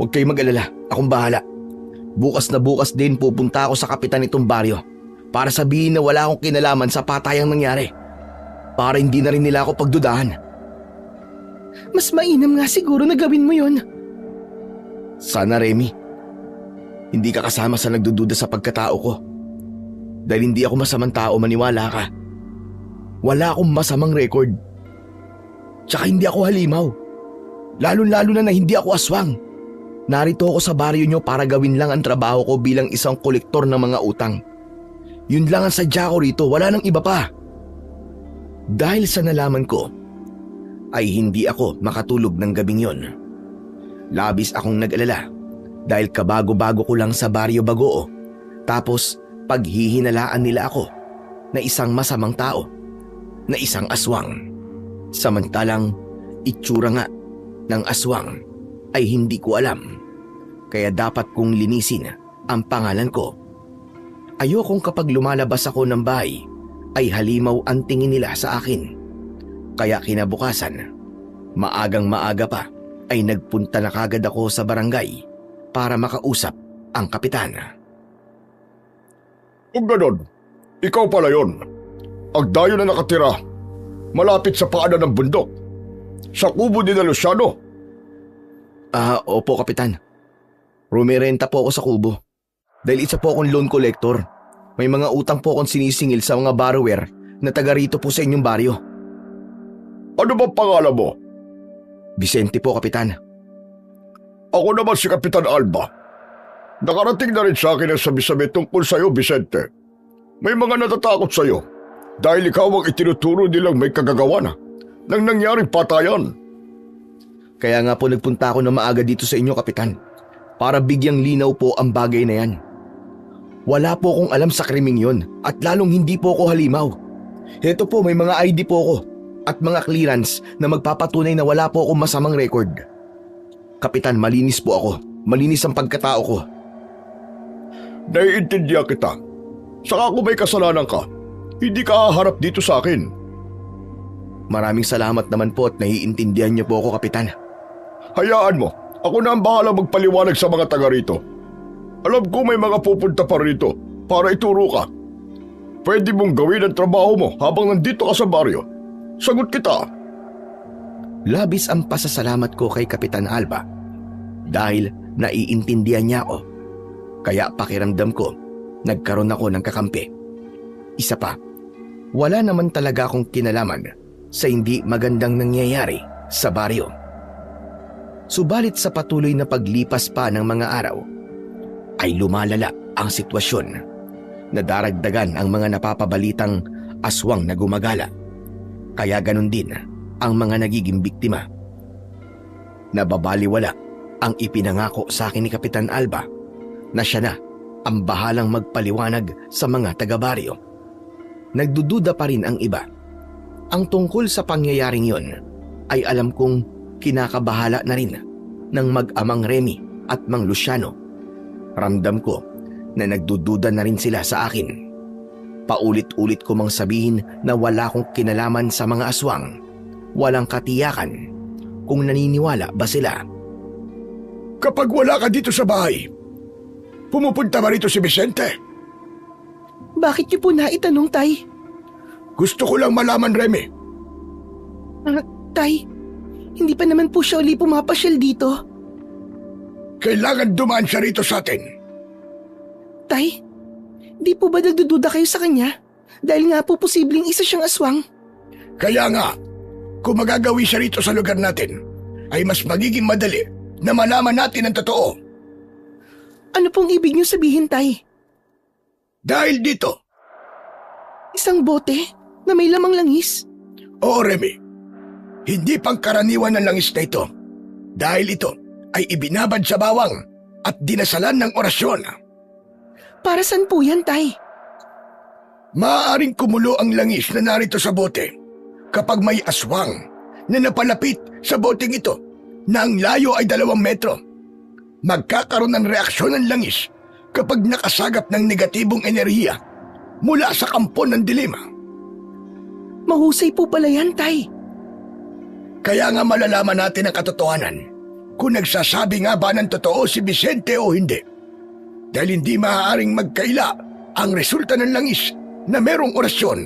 Huwag kayo mag-alala, akong bahala. Bukas na bukas din pupunta ako sa kapitan nitong baryo para sabihin na wala akong kinalaman sa patayang nangyari. Para hindi na rin nila ako pagdudahan. Mas mainam nga siguro na gawin mo yon. Sana, Remy, hindi ka kasama sa nagdududa sa pagkatao ko. Dahil hindi ako masamang tao, maniwala ka. Wala akong masamang record. Tsaka hindi ako halimaw. Lalo-lalo na hindi ako aswang. Narito ako sa baryo nyo para gawin lang ang trabaho ko bilang isang kolektor ng mga utang. Yun lang ang sadya ko rito, wala nang iba pa. Dahil sa nalaman ko, ay hindi ako makatulog ng gabing yon. Labis akong nag-alala dahil kabago-bago ko lang sa baryo Bagoo. Tapos paghihinalaan nila ako na isang masamang tao, na isang aswang. Samantalang itsura nga ng aswang ay hindi ko alam. Kaya dapat kong linisin ang pangalan ko. Ayokong kapag lumalabas ako ng bahay ay halimaw ang tingin nila sa akin. Kaya kinabukasan, maagang maaga pa ay nagpunta na kagad ako sa barangay para makausap ang kapitan. Kung ganon, ikaw pala yon. Ang dayo na nakatira, malapit sa paanan ng bundok. Sa kubo ni na Luciano. Opo, kapitan. Rumirenta po ako sa kubo. Dahil isa po akong loan collector. May mga utang po akong sinisingil sa mga borrower na taga rito po sa inyong baryo. Ano bang pangalan mo? Vicente po, kapitan. Ako naman si Kapitan Alba. Nakarating na rin sa akin ang sabi-sabi tungkol sa iyo, Vicente. May mga natatakot sa iyo dahil ikaw ang itinuturo nilang may kagagawa na ng nangyaring patayan. Kaya nga po nagpunta ako na maaga dito sa inyo, kapitan, para bigyang linaw po ang bagay na yan. Wala po akong alam sa krimeng yon at lalong hindi po ako halimaw. Heto po, may mga ID po ako at mga clearance na magpapatunay na wala po akong masamang record. Kapitan, malinis po ako. Malinis ang pagkatao ko. Naiintindihan kita. Saka kung may kasalanan ka, hindi ka haharap dito sa akin. Maraming salamat naman po at naiintindihan niyo po ako, kapitan. Hayaan mo, ako na ang bahala magpaliwanag sa mga taga rito. Alam ko may mga pupunta pa rito para ituro ka. Pwede mong gawin ang trabaho mo habang nandito ka sa baryo. Sagot kita. Labis ang pasasalamat ko kay Kapitan Alba dahil naiintindihan niya ako. Kaya pakiramdam ko, nagkaroon ako ng kakampi. Isa pa, wala naman talaga akong kinalaman sa hindi magandang nangyayari sa baryo. Subalit sa patuloy na paglipas pa ng mga araw, ay lumalala ang sitwasyon. Nadaragdagan ang mga napapabalitang aswang na gumagala. Kaya ganun din ang mga nagiging biktima. Nababaliwala ang ipinangako sa akin ni Kapitan Alba na siya na ang bahalang magpaliwanag sa mga taga-baryo. Nagdududa pa rin ang iba. Ang tungkol sa pangyayaring yon ay alam kong kinakabahala na rin ng mag-amang Remy at Mang Luciano. Ramdam ko na nagdududa na rin sila sa akin. Paulit-ulit ko mang sabihin na wala akong kinalaman sa mga aswang. Walang katiyakan kung naniniwala ba sila. Kapag wala ka dito sa bahay, pumupunta ba rito si Vicente? Bakit niyo po naitanong, Tay? Gusto ko lang malaman, Remy. Tay, hindi pa naman po siya uli pumapasyal dito. Kailangan dumaan siya rito sa atin. Tay, di po ba nagdududa kayo sa kanya? Dahil nga po posibleng isa siyang aswang. Kaya nga, kung magagawi siya rito sa lugar natin, ay mas magiging madali na malaman natin ang totoo. Ano pong ibig niyo sabihin, Tay? Dahil dito. Isang bote na may lamang langis? Oo, Remy. Hindi pangkaraniwan ng langis na ito. Dahil ito ay ibinabad sa bawang at dinasalan ng orasyon. Para saan po yan, Tay? Maaaring kumulo ang langis na narito sa bote kapag may aswang na napalapit sa boteng ito na ang layo ay 2 metro. Magkakaroon ng reaksyon ng langis kapag nakasagap ng negatibong enerhiya mula sa kampo ng dilim. Mahusay po pala yan, Tay. Kaya nga malalaman natin ang katotohanan kung nagsasabi nga ba ng totoo si Vicente o hindi. Dahil hindi maaaring magkaila ang resulta ng langis na merong orasyon.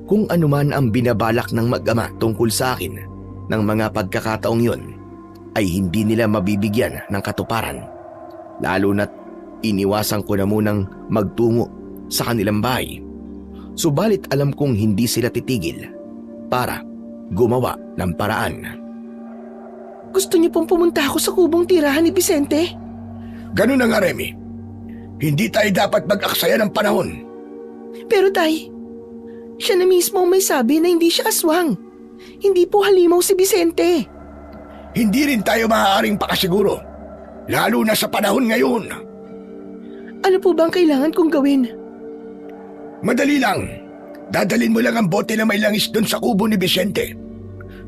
Kung anuman ang binabalak ng mag-ama tungkol sa akin ng mga pagkakataong yon, ay hindi nila mabibigyan ng katuparan. Lalo na't iniwasan ko na munang magtungo sa kanilang bahay. Subalit alam kong hindi sila titigil para gumawa ng paraan. Gusto niyo pong pumunta ako sa kubong tirahan ni Vicente? Ganun na nga, Remy. Hindi tayo dapat mag-aksaya ng panahon. Pero Tay, siya na mismo ang may sabi na hindi siya aswang. Hindi po halimaw si Vicente. Hindi rin tayo maaaring pakasiguro, lalo na sa panahon ngayon. Ano po bang kailangan kong gawin? Madali lang. Dadalin mo lang ang bote na may langis doon sa kubo ni Vicente.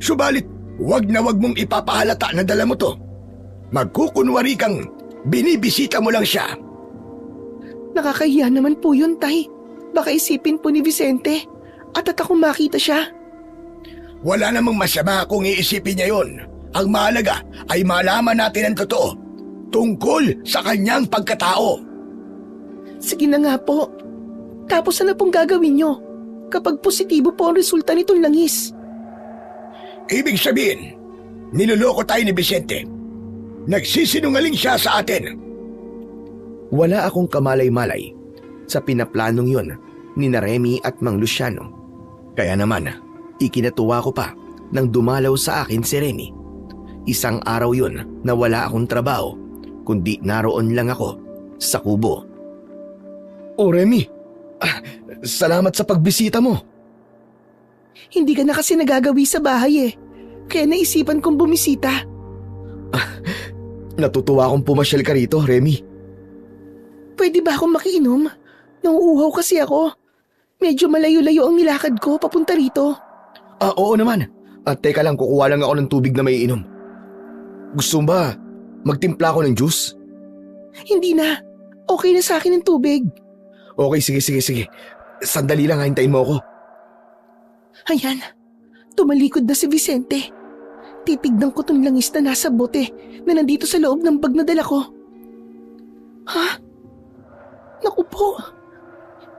Subalit, wag na wag mong ipapahalata na dala mo to. Magkukunwari kang binibisita mo lang siya. Nakakahiya naman po yun, Tay. Baka isipin po ni Vicente at akong makita siya. Wala namang masama kung iisipin niya yon. Ang mahalaga ay malaman natin ang totoo tungkol sa kanyang pagkatao. Sige na nga po. Tapos ano pong gagawin nyo kapag positibo po ang resulta nitong langis? Ibig sabihin, niloloko tayo ni Vicente. Nagsisinungaling siya sa atin. Wala akong kamalay-malay sa pinaplanong yon ni Remy at Mang Luciano. Kaya naman, ikinatuwa ko pa nang dumalaw sa akin si Remy. Isang araw yon na wala akong trabaho, kundi naroon lang ako sa kubo. Oh, Remy, salamat sa pagbisita mo. Hindi ka na kasi nagagawi sa bahay eh. Kaya naisipan kong bumisita. Natutuwa akong pumasyal ka rito, Remy. Pwede ba akong makiinom? Nauuhaw kasi ako. Medyo malayo-layo ang nilakad ko papunta rito. Oo naman. Teka lang, kukuha lang ako ng tubig na may inom. Gusto mo ba magtimpla ako ng juice? Hindi na. Okay na sa akin ang tubig. Okay, sige. Sandali lang, hintayin mo ako. Ayan, tumalikod na si Vicente. Titignan ko tong langis na nasa bote na nandito sa loob ng bag na dala ko. Ha? Naku po.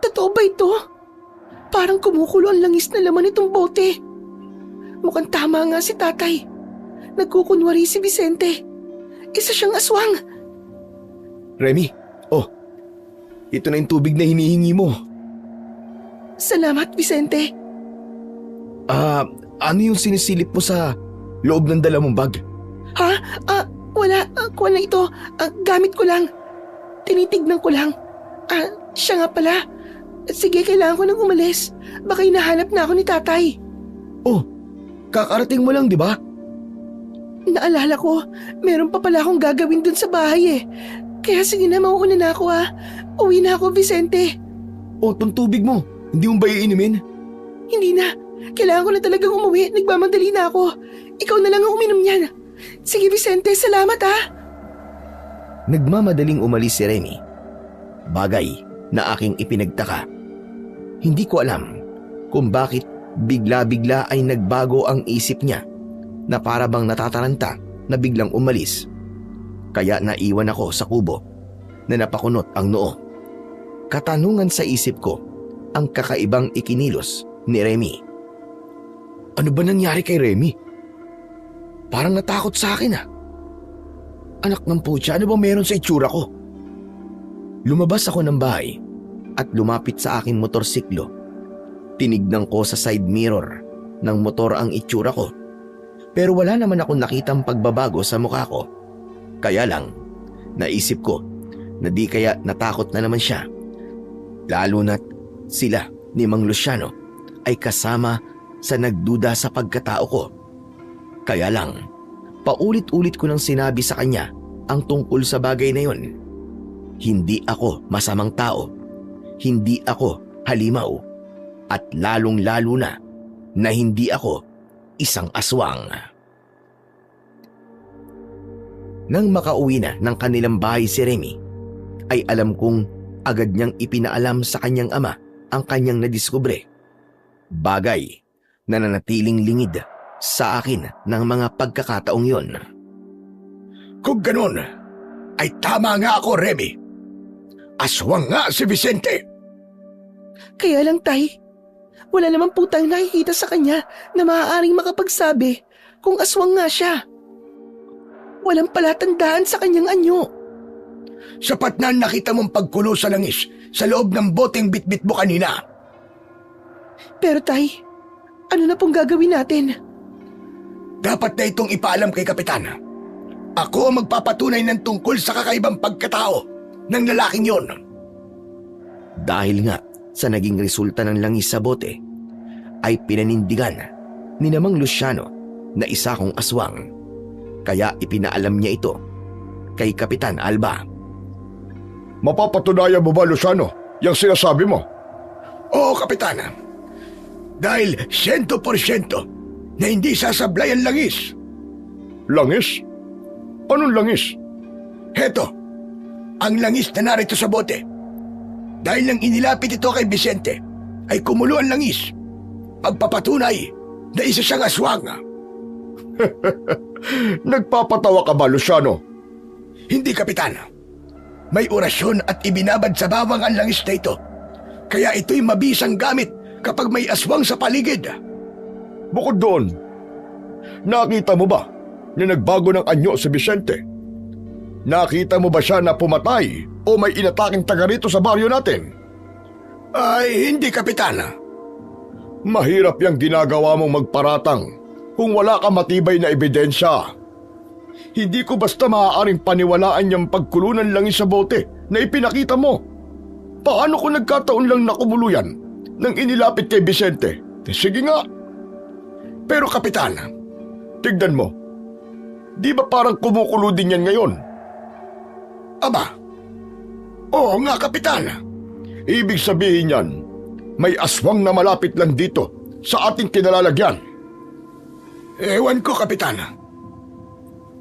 Totoo ba ito? Parang kumukulo ang langis na laman itong bote. Mukhang tama nga si tatay. Nagkukunwari si Vicente. Isa siyang aswang. Remy, ito na yung tubig na hinihingi mo. Salamat, Vicente. Ano yung sinisilip mo sa loob ng dala mong bag? Ha? Wala. Kuha na ito. Gamit ko lang. Tinitignan ko lang. Siya nga pala. Sige, kailangan ko nang umalis. Baka hinahanap na ako ni tatay. Kakarating mo lang, di ba? Naalala ko, meron pa pala akong gagawin dun sa bahay eh. Kaya sige na, mauuna na ako Uwi na ako, Vicente. Tong tubig mo, hindi mo ba iinumin? Hindi na. Kailangan ko na talagang umuwi. Nagmamadali na ako. Ikaw na lang ang uminom niyan. Sige, Vicente, salamat Nagmamadaling umalis si Remy. Bagay na aking ipinagtaka. Hindi ko alam kung bakit bigla-bigla ay nagbago ang isip niya na para bang natataranta na biglang umalis. Kaya naiwan ako sa kubo na napakunot ang noo. Katanungan sa isip ko ang kakaibang ikinilos ni Remy. Ano ba nangyari kay Remy? Parang natakot sa akin Anak ng putya, ano ba meron sa itsura ko? Lumabas ako ng bahay at lumapit sa aking motorsiklo. Tinignan ko sa side mirror ng motor ang itsura ko. Pero wala naman akong nakitang pagbabago sa mukha ko. Kaya lang, naisip ko na di kaya natakot na naman siya. Lalo na't sila ni Mang Luciano ay kasama sa nagduda sa pagkatao ko. Kaya lang, paulit-ulit ko nang sinabi sa kanya ang tungkol sa bagay na yon. Hindi ako masamang tao. Hindi ako halimaw, at lalong-lalo na hindi ako isang aswang. Nang makauwi na ng kanilang bahay si Remy, ay alam kong agad niyang ipinaalam sa kanyang ama ang kanyang nadiskubre. Bagay na nanatiling lingid sa akin ng mga pagkakataong yon. Kung ganon, ay tama nga ako, Remy. Aswang nga si Vicente. Kaya lang, Tay, wala naman po tayong nakikita sa kanya na maaaring makapagsabi kung aswang nga siya. Walang palatandaan sa kanyang anyo. Sapat na nakita mong pagkulo sa langis sa loob ng boteng bitbit mo kanina. Pero Tay, ano na pong gagawin natin? Dapat na itong ipaalam kay Kapitan. Ako ang magpapatunay ng tungkol sa kakaibang pagkatao ng lalaking yon. Dahil nga sa naging resulta ng langis sa bote, ay pinanindigan ni Namang Luciano na isa kong aswang. Kaya ipinaalam niya ito kay Kapitan Alba. Mapapatunayan mo ba, Luciano, yung sinasabi mo? Oo, Kapitan. Dahil 100% na hindi sasablay ang langis. Langis? Anong langis? Heto, ang langis na narito sa bote. Dahil nang inilapit ito kay Vicente, ay kumulo ang langis. Pagpapatunay na isa siyang aswang. Nagpapatawa ka ba, Luciano? Hindi, Kapitan. May orasyon at ibinabad sa bawang ang langis na ito. Kaya ito'y mabisang gamit kapag may aswang sa paligid. Bukod doon, nakita mo ba na nagbago ng anyo si Vicente? Nakita mo ba siya na pumatay o may inataking taga rito sa baryo natin? Ay, hindi, Kapitan. Mahirap yung ginagawa mong magparatang kung wala ka matibay na ebidensya. Hindi ko basta maaaring paniwalaan yung pagkulunan langis sa bote na ipinakita mo. Paano kung nagkataon lang na kumulo yan nang inilapit kay Vicente? Sige nga. Pero, Kapitan, Tignan mo. Di ba parang kumukulo din yan ngayon? aba, oo nga, Kapitan. Ibig sabihin yan, may aswang na malapit lang dito sa ating kinalalagyan. Ewan ko, Kapitan.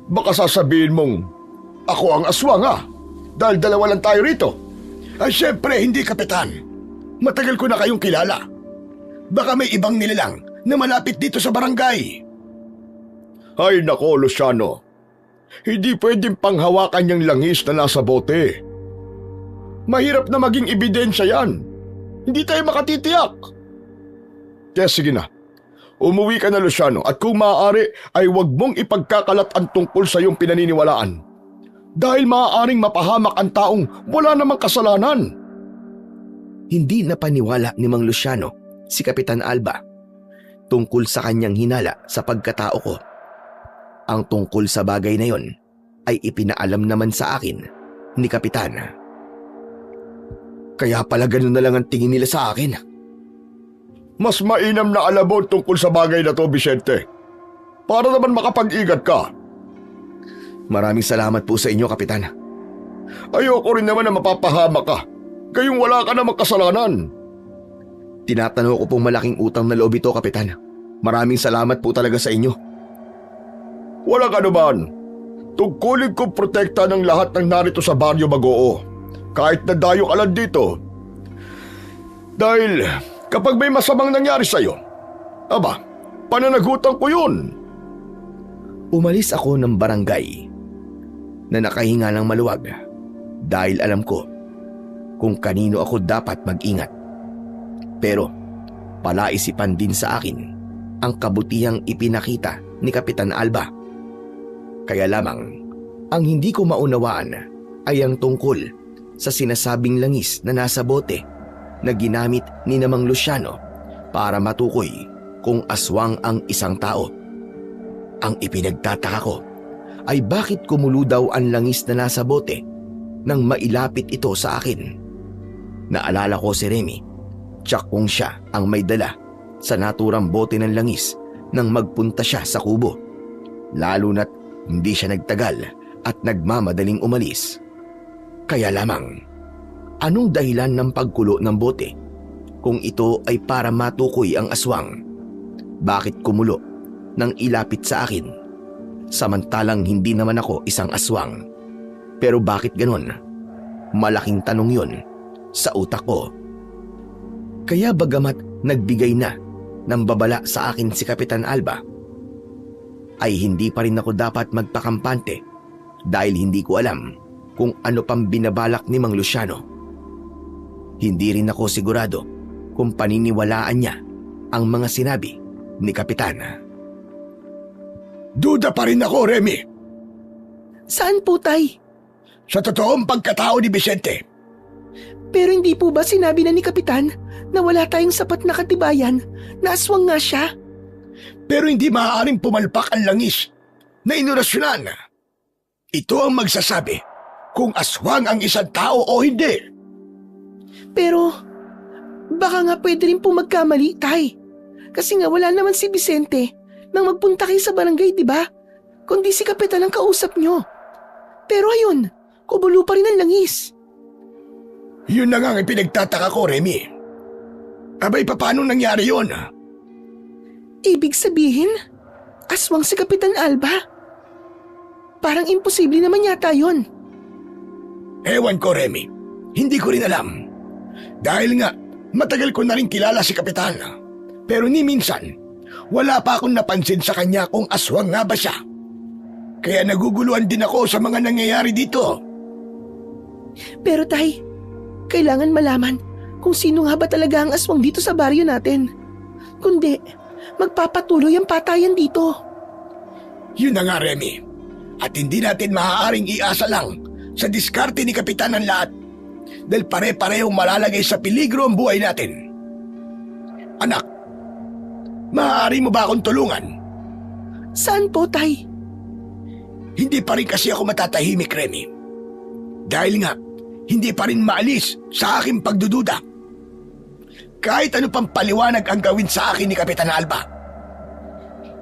Baka sasabihin mong, ako ang aswang dahil dalawa lang tayo rito. Ay, syempre, hindi, Kapitan. Matagal ko na kayong kilala. Baka may ibang nilalang na malapit dito sa barangay. Ay nako, Luciano. Hindi pwedeng panghawakan yung langis na nasa bote. Mahirap na maging ebidensya yan. Hindi tayo makatitiyak. Kaya sige na. Umuwi ka na, Luciano, at kung maaari ay huwag mong ipagkakalat ang tungkol sa iyong pinaniniwalaan. Dahil maaaring mapahamak ang taong wala namang kasalanan. Hindi napaniwala ni Mang Luciano si Kapitan Alba tungkol sa kanyang hinala sa pagkatao ko. Ang tungkol sa bagay na yon ay ipinaalam naman sa akin ni Kapitan. Kaya pala ganun na lang ang tingin nila sa akin. Mas mainam na alam mo tungkol sa bagay na to, Vicente. Para naman makapag-ingat ka. Maraming salamat po sa inyo, Kapitan. Ayoko rin naman na mapapahamak ka. Kayong wala ka namang kasalanan. Tinatanaw ko pong malaking utang na loob ito, Kapitan. Maraming salamat po talaga sa inyo. Walang anuman. Tungkulin kong protekta ng lahat ng narito sa Baryo Bagoo. Kahit na dayo ka lang dito. Dahil kapag may masamang nangyari sa'yo, aba, pananagutan ko yun. Umalis ako ng barangay na nakahinga ng maluwag dahil alam ko kung kanino ako dapat mag-ingat. Pero palaisipan din sa akin ang kabutihang ipinakita ni Kapitan Alba. Kaya lamang ang hindi ko maunawaan ay ang tungkol sa sinasabing langis na nasa bote na ginamit ni Namang Luciano para matukoy kung aswang ang isang tao. Ang ipinagtataka ko ay bakit kumulo daw ang langis na nasa bote nang mailapit ito sa akin. Naalala ko si Remy, tsak kung siya ang may dala sa naturang bote ng langis nang magpunta siya sa kubo. Lalo na't hindi siya nagtagal at nagmamadaling umalis. Kaya lamang, anong dahilan ng pagkulo ng bote? kung ito ay para matukoy ang aswang. Bakit kumulo nang ilapit sa akin? Samantalang hindi naman ako isang aswang. Pero bakit ganon? Malaking tanong yun sa utak ko. Kaya bagamat nagbigay na ng babala sa akin si Kapitan Alba, ay hindi pa rin ako dapat magpakampante dahil hindi ko alam kung ano pang binabalak ni Mang Luciano. Hindi rin ako sigurado kung paniniwalaan niya ang mga sinabi ni Kapitan. Duda pa rin ako, Remy. Saan po, Tay? Sa totoong pagkatao ni Vicente. Pero hindi po ba sinabi na ni Kapitan na wala tayong sapat na katibayan na aswang nga siya? Pero hindi maaaring pumalpak ang langis na inorasyonan. Ito ang magsasabi kung aswang ang isang tao o hindi. Pero baka nga pwede rin po magkamali, Tay. Kasi nga wala naman si Vicente nang magpunta kayo sa barangay, di ba? Kundi si Kapitan ang kausap nyo. Pero ayun, kubulo pa rin ang langis. Yun na nga ang pinagtataka ko, Remy. Abay, paano nangyari yun? Ibig sabihin, aswang si Kapitan Alba? Parang imposible naman yata yun. Ewan ko, Remy. Hindi ko rin alam. Dahil nga, matagal ko na rin kilala si Kapitan. Pero ni minsan, wala pa akong napansin sa kanya kung aswang nga ba siya. Kaya naguguluhan din ako sa mga nangyayari dito. Pero Tay, kailangan malaman kung sino nga ba talaga ang aswang dito sa baryo natin. Kundi, magpapatuloy ang patayan dito. Yun na nga, Remy. At hindi natin maaaring iasa lang sa diskarte ni Kapitan ang lahat dahil pare-parehong malalagay sa peligro ang buhay natin. Anak, maaari mo ba akong tulungan? Saan po, Tay? Hindi pa rin kasi ako matatahimik, Remy. Dahil nga, hindi pa rin maalis sa aking pagdududa. Kahit ano pang paliwanag ang gawin sa akin ni Kapitan Alba.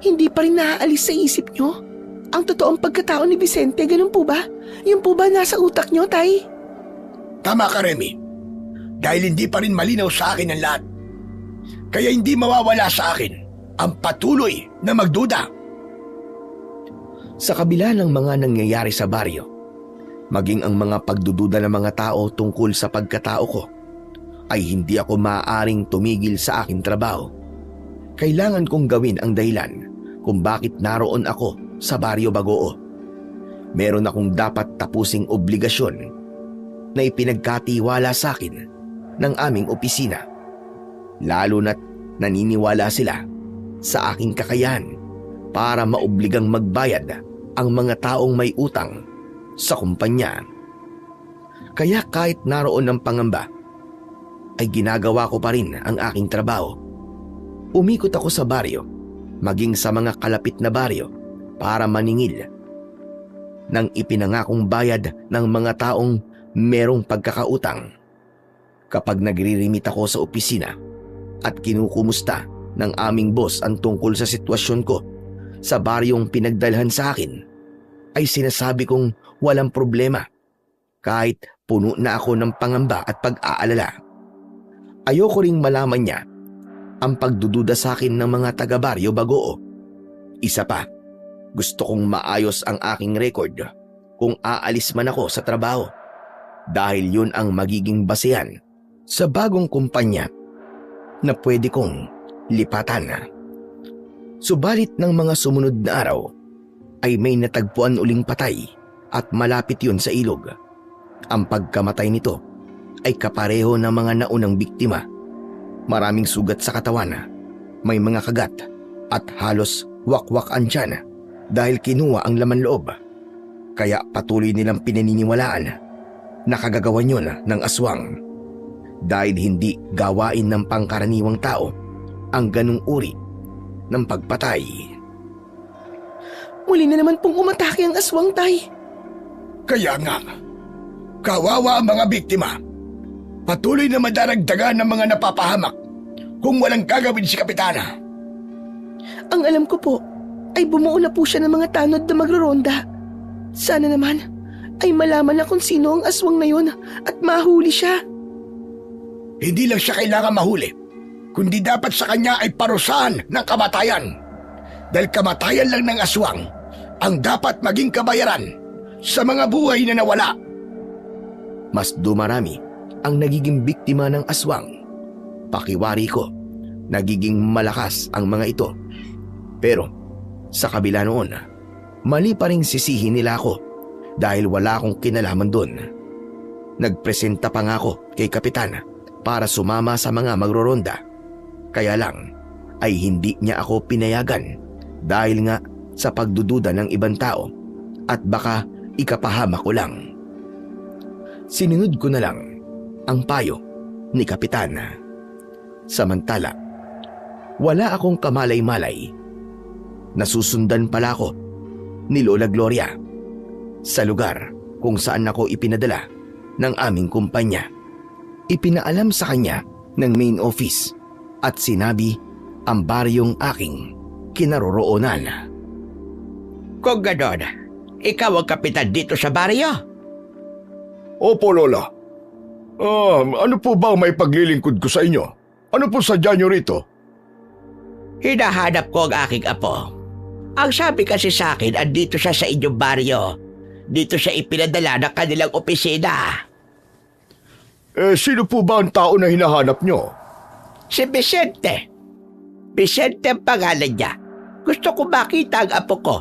Hindi pa rin naaalis sa isip nyo ang totoong pagkatao ni Vicente, ganun po ba? Yung po ba nasa utak nyo, Tay? Tama ka, Remy. Dahil hindi pa rin malinaw sa akin ang lahat. Kaya hindi mawawala sa akin ang patuloy na magduda. Sa kabila ng mga nangyayari sa baryo, maging ang mga pagdududa ng mga tao tungkol sa pagkatao ko, ay hindi ako maaaring tumigil sa aking trabaho. Kailangan kong gawin ang dahilan kung bakit naroon ako sa Baryo Bagoo. Meron akong dapat tapusing obligasyon na ipinagkatiwala sa akin ng aming opisina. Lalo na't naniniwala sila sa aking kakayahan para maobligang magbayad ang mga taong may utang sa kumpanya. Kaya kahit naroon ng pangamba, ay ginagawa ko pa rin ang aking trabaho. Umikot ako sa baryo, maging sa mga kalapit na baryo para maningil ng ipinangakong bayad ng mga taong merong pagkakautang. Kapag nagre-remit ako sa opisina at kinukumusta ng aming boss ang tungkol sa sitwasyon ko sa baryong pinagdalhan sa akin, ay sinasabi kong walang problema kahit puno na ako ng pangamba at pag-aalala. Ayoko ring malaman niya ang pagdududa sa akin ng mga taga-Baryo Bagoo. Isa pa, gusto kong maayos ang aking record kung aalis man ako sa trabaho dahil yun ang magiging basehan sa bagong kumpanya na pwede kong lipatan. Subalit ng mga sumunod na araw ay may natagpuan uling patay at malapit yun sa ilog. Ang pagkamatay nito ay kapareho ng mga naunang biktima. Maraming sugat sa katawan, may mga kagat at halos wakwak ang tiyan dahil kinuha ang laman loob. Kaya patuloy nilang pinaniniwalaan na kagagawan yun ng aswang dahil hindi gawain ng pangkaraniwang tao ang ganung uri ng pagpatay. Muli na naman pong umatake ang aswang, Tay. Kaya nga, kawawa ang mga biktima. Patuloy na madaragdagan ng mga napapahamak kung walang gagawin si Kapitana. Ang alam ko po ay bumuo na po siya ng mga tanod na magroronda. Sana naman ay malaman na kung sino ang aswang na yun at mahuli siya. Hindi lang siya kailangan mahuli, kundi dapat sa kanya ay parusahan ng kamatayan. Dahil kamatayan lang ng aswang ang dapat maging kabayaran sa mga buhay na nawala. Mas dumarami ang nagiging biktima ng aswang. Pakiwari ko, nagiging malakas ang mga ito. Pero sa kabila noon, mali pa ring sisihin nila ako dahil wala akong kinalaman doon. Nagpresenta pa nga ako kay Kapitan para sumama sa mga magroronda. Kaya lang ay hindi niya ako pinayagan dahil nga sa pagdududa ng ibang tao at baka ikapahamak ko lang. Sinunod ko na lang ang payo ni Kapitan. Samantala, wala akong kamalay-malay. Nasusundan pala ako ni Lola Gloria sa lugar kung saan ako ipinadala ng aming kumpanya. Ipinaalam sa kanya ng main office at sinabi ang baryong aking kinaroroonan. Kung ganon, ikaw ang kapitan dito sa baryo? Opo, Lola. Ano po ba ang may paglilingkod ko sa inyo? Ano po sadya nyo rito? Hinahanap ko ang aking apo. Ang sabi kasi sa akin, andito siya sa inyong baryo. Dito siya ipinadala ng kanilang opisina. Sino po ba ang tao na hinahanap nyo? Si Vicente. Vicente ang pangalan niya. Gusto ko makita ang apo ko.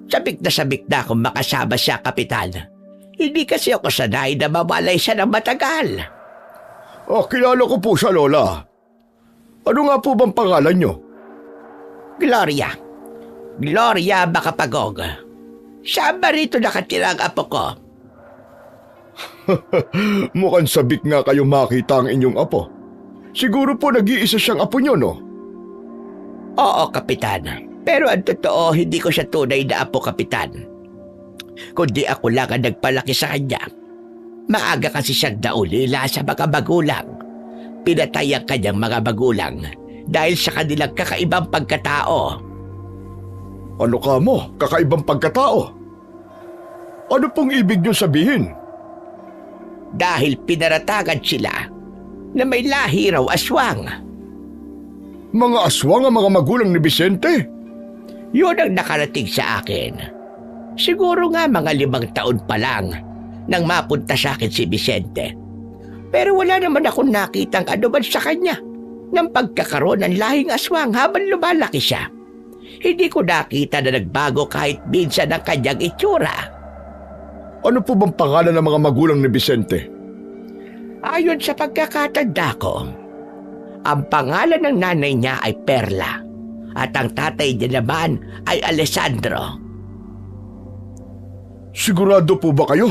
Sabik na akong makasama siya, Kapitan. Hindi kasi ako sanay na mawalay siya ng matagal. Kilala ko po siya, Lola. Ano nga po bang pangalan nyo? Gloria. Gloria Macapagong. Saan ba rito nakatira ang apo ko? Mukhang sabik nga kayo makita ang inyong apo. Siguro po nag-iisa siyang apo nyo, no? Oo, Kapitan. Pero ang totoo, hindi ko siya tunay na apo, Kapitan. Kundi ako lang ang nagpalaki sa kanya. Maaga kasi siyang naulila sa mga magulang. Pinatay ang kanyang mga magulang dahil sa kanilang kakaibang pagkatao. Ano ka mo? Kakaibang pagkatao? Ano pong ibig nyo sabihin? Dahil pinaratagan sila na may lahi raw aswang. Mga aswang ang mga magulang ni Vicente? Yun ang nakarating sa akin. Siguro nga mga 5 taon pa lang nang mapunta sa akin si Vicente. Pero wala naman akong nakitang anuman sa kanya ng pagkakaroon ng lahing aswang habang lumalaki siya. Hindi ko nakita na nagbago kahit minsan ang kanyang itsura. Ano po bang pangalan ng mga magulang ni Vicente? Ayon sa pagkakatanda ko, ang pangalan ng nanay niya ay Perla at ang tatay niya naman ay Alessandro. Sigurado po ba kayo?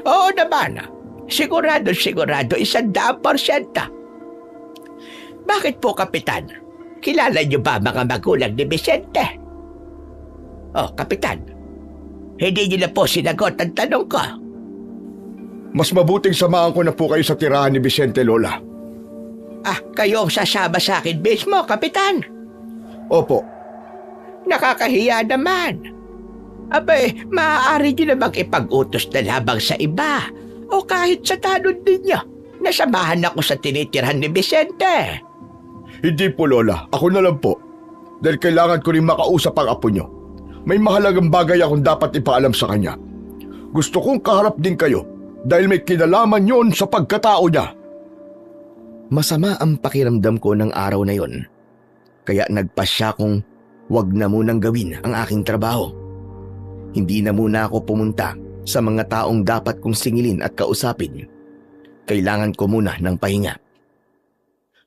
Oo naman. Sigurado, 100%. Bakit po, Kapitan? Kilala niyo ba mga magulang ni Vicente? Oh, Kapitan. Hindi niyo na po sinagot ang tanong ko. Mas mabuting samahan ko na po kayo sa tirahan ni Vicente, Lola. Kayo ang sasama sa akin mismo, Kapitan. Opo. Nakakahiya naman. Abay, maaari niyo namang ipag-utos na labang sa iba o kahit sa tanod ninyo na samahan ako sa tinitirhan ni Vicente. Hindi po, Lola. Ako na lang po. Dahil kailangan ko rin makausap ang apo nyo. May mahalagang bagay akong dapat ipaalam sa kanya. Gusto kong kaharap din kayo dahil may kinalaman yon sa pagkatao niya. Masama ang pakiramdam ko ng araw na yon. Kaya nagpasya kong wag na munang gawin ang aking trabaho. Hindi na muna ako pumunta sa mga taong dapat kong singilin at kausapin. Kailangan ko muna ng pahinga.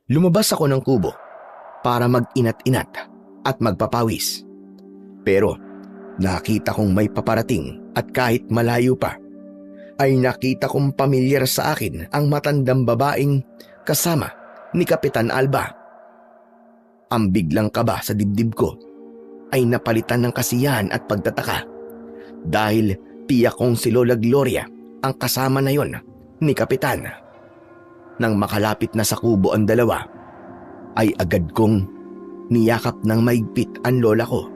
Lumabas ako ng kubo para mag-inat-inat at magpapawis. Pero nakita kong may paparating at kahit malayo pa, ay nakita kong pamilyar sa akin ang matandang babaeng kasama ni Kapitan Alba. Ang biglang kaba sa dibdib ko ay napalitan ng kasiyahan at pagtataka dahil tiyak kong si Lola Gloria ang kasama na yon ni Kapitan. Nang makalapit na sa kubo ang dalawa, ay agad kong niyakap ng maigpit ang lola ko.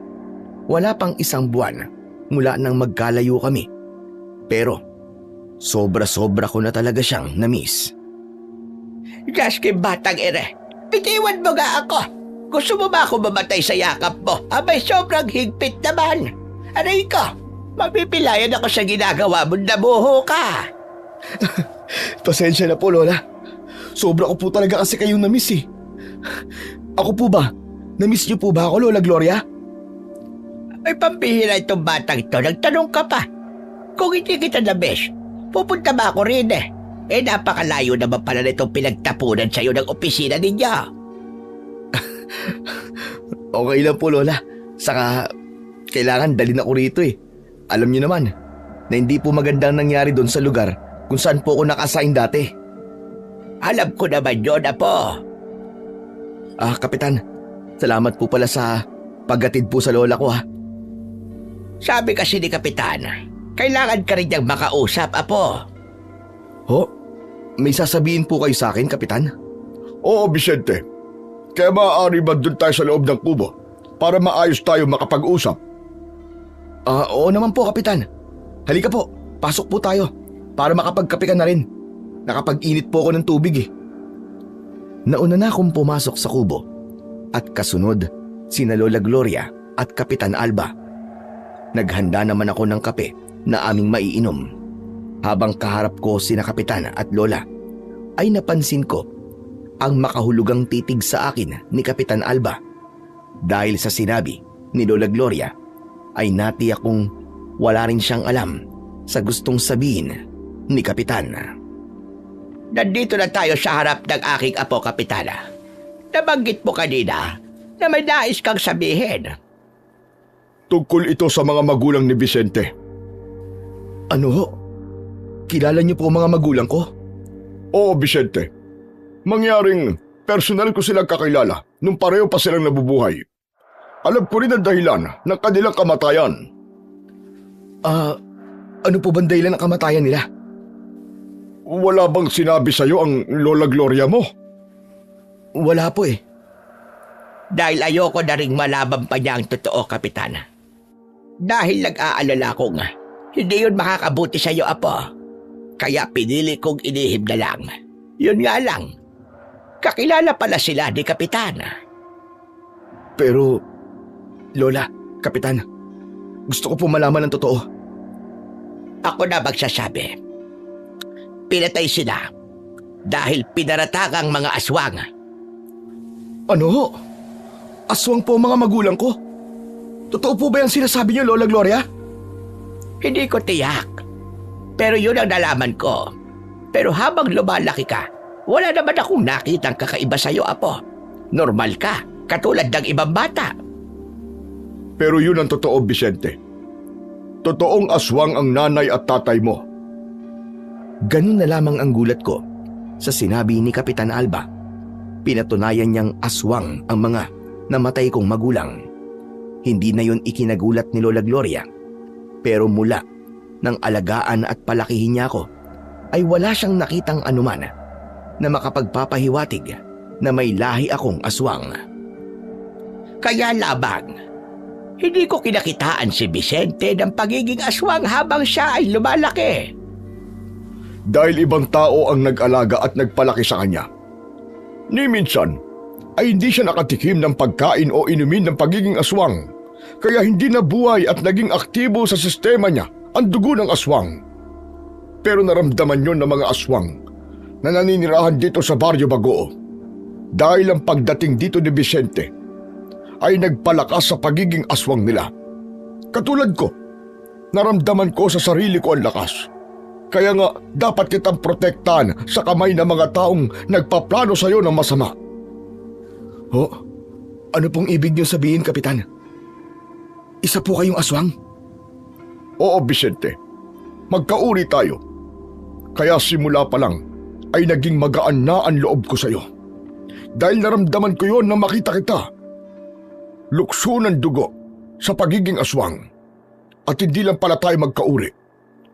Wala pang 1 buwan mula nang magkalayo kami. Pero sobra-sobra ko na talaga siyang na-miss. Gaski batang ere, bitiwan mo nga ako. Gusto mo ba ako mamatay sa yakap mo? Abay, sobrang higpit naman. Aray ko, mapipilayan ako sa ginagawa mo, nabuho ka. Pasensya na po, Lola. Sobra ko po talaga kasi kayong na-miss eh. Ako po ba? Na-miss niyo po ba ako, Lola Gloria? Ay, pampihira itong batang ito. Nagtanong ka pa. Kung hindi kita na-miss, pupunta ba ako rin eh? Eh, napakalayo naman pala nitong pinagtapunan sa'yo ng opisina ninyo. Okay lang po, Lola. Saka, kailangan dalhin ako rito eh. Alam niyo naman, na hindi po magandang nangyari doon sa lugar kung saan po ako naka-assign dati. Alam ko naman yun, Apo. Kapitan, salamat po pala sa paggatid po sa lola ko ha. Sabi kasi ni Kapitan, kailangan ka rin niyang makausap, Apo. Ho? May sasabihin po kayo sa akin, Kapitan? Oo, Vicente. Kaya maaari ba doon tayo sa loob ng kubo para maayos tayo makapag-usap? Oo naman po, Kapitan. Halika po, pasok po tayo para makapagkape ka na rin. Nakapag-init po ako ng tubig eh. Nauna na akong pumasok sa kubo at kasunod sina Lola Gloria at Kapitan Alba. Naghanda naman ako ng kape na aming maiinom. Habang kaharap ko sina Kapitan at Lola, ay napansin ko ang makahulugang titig sa akin ni Kapitan Alba. Dahil sa sinabi ni Lola Gloria, ay natiyak kong wala rin siyang alam sa gustong sabihin ni Kapitan. Nandito na tayo sa harap ng aking apo, Kapitana. Nabanggit mo kanina na may nais kang sabihin. Tungkol ito sa mga magulang ni Vicente. Ano ho? Kilala niyo po ang mga magulang ko? Oo, Vicente. Mangyaring personal ko silang kakilala nung pareho pa silang nabubuhay. Alam ko rin ang dahilan ng kanilang kamatayan. Ano po bang dahilan ng kamatayan nila? Wala bang sinabi sa'yo ang Lola Gloria mo? Wala po eh. Dahil ayoko na ring malaman pa niya ang totoo, Kapitana. Dahil nag-aalala kong hindi yun makakabuti sa'yo, Apo. Kaya pinili kong inihib na lang. Yun nga lang. Kakilala pala sila ni Kapitana. Pero, Lola, Kapitan, gusto ko po malaman ang totoo. Ako na magsasabi. Pinatay sila dahil pinaratakang mga aswang. Ano ho? Aswang po ang mga magulang ko? Totoo po ba yung sinasabi niyo, Lola Gloria? Hindi ko tiyak. Pero yun ang nalaman ko. Pero habang lumalaki ka, wala naman akong nakitang kakaiba sa'yo, Apo. Normal ka, katulad ng ibang bata. Pero yun ang totoo, Vicente. Totoong aswang ang nanay at tatay mo. Ganun na lamang ang gulat ko sa sinabi ni Kapitan Alba. Pinatunayan niyang aswang ang mga namatay kong magulang. Hindi na yun ikinagulat ni Lola Gloria. Pero mula nang alagaan at palakihin niya ako, ay wala siyang nakitang anuman na makapagpapahiwatig na may lahi akong aswang. Kaya labang, hindi ko kinakitaan si Vicente ng pagiging aswang habang siya ay lumalaki. Dahil ibang tao ang nag-alaga at nagpalaki sa kanya. Ni minsan, ay hindi siya nakatikim ng pagkain o inumin ng pagiging aswang, kaya hindi nabuhay at naging aktibo sa sistema niya ang dugo ng aswang. Pero naramdaman yun ng mga aswang na naninirahan dito sa Baryo Bagoo. Dahil ang pagdating dito ni Vicente ay nagpalakas sa pagiging aswang nila. Katulad ko, naramdaman ko sa sarili ko ang lakas. Kaya nga, dapat kitang protektahan sa kamay ng mga taong nagpaplano sa iyo ng masama. Ho? Ano pong ibig niyo sabihin, Kapitan? Isa po kayong aswang? Oo, Vicente. Magkauri tayo. Kaya simula pa lang ay naging magaan na ang loob ko sa iyo. Dahil naramdaman ko yon na makita kita. Lukso ng dugo sa pagiging aswang. At hindi lang pala tayo magkauri,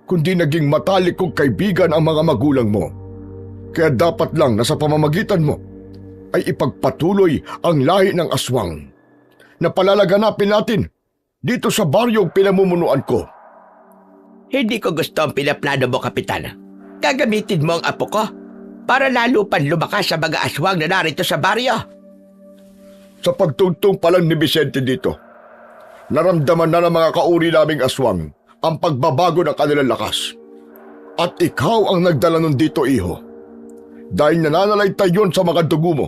kundi naging matalik kong kaibigan ang mga magulang mo. Kaya dapat lang na sa pamamagitan mo ay ipagpatuloy ang lahi ng aswang na palalaganapin natin dito sa baryong pinamumunuan ko. Hindi ko gusto ang pinaplano mo, Kapitan. Gagamitin mo ang apo ko. para lalo pang lumakas sa mga aswang na narito sa baryo. Sa pagtungtong pa lang ni Vicente dito, naramdaman na ng mga kauri naming aswang ang pagbabago ng kanilang lakas. At ikaw ang nagdala nun dito, iho. Dahil nananalaytay yon sa mga dugo mo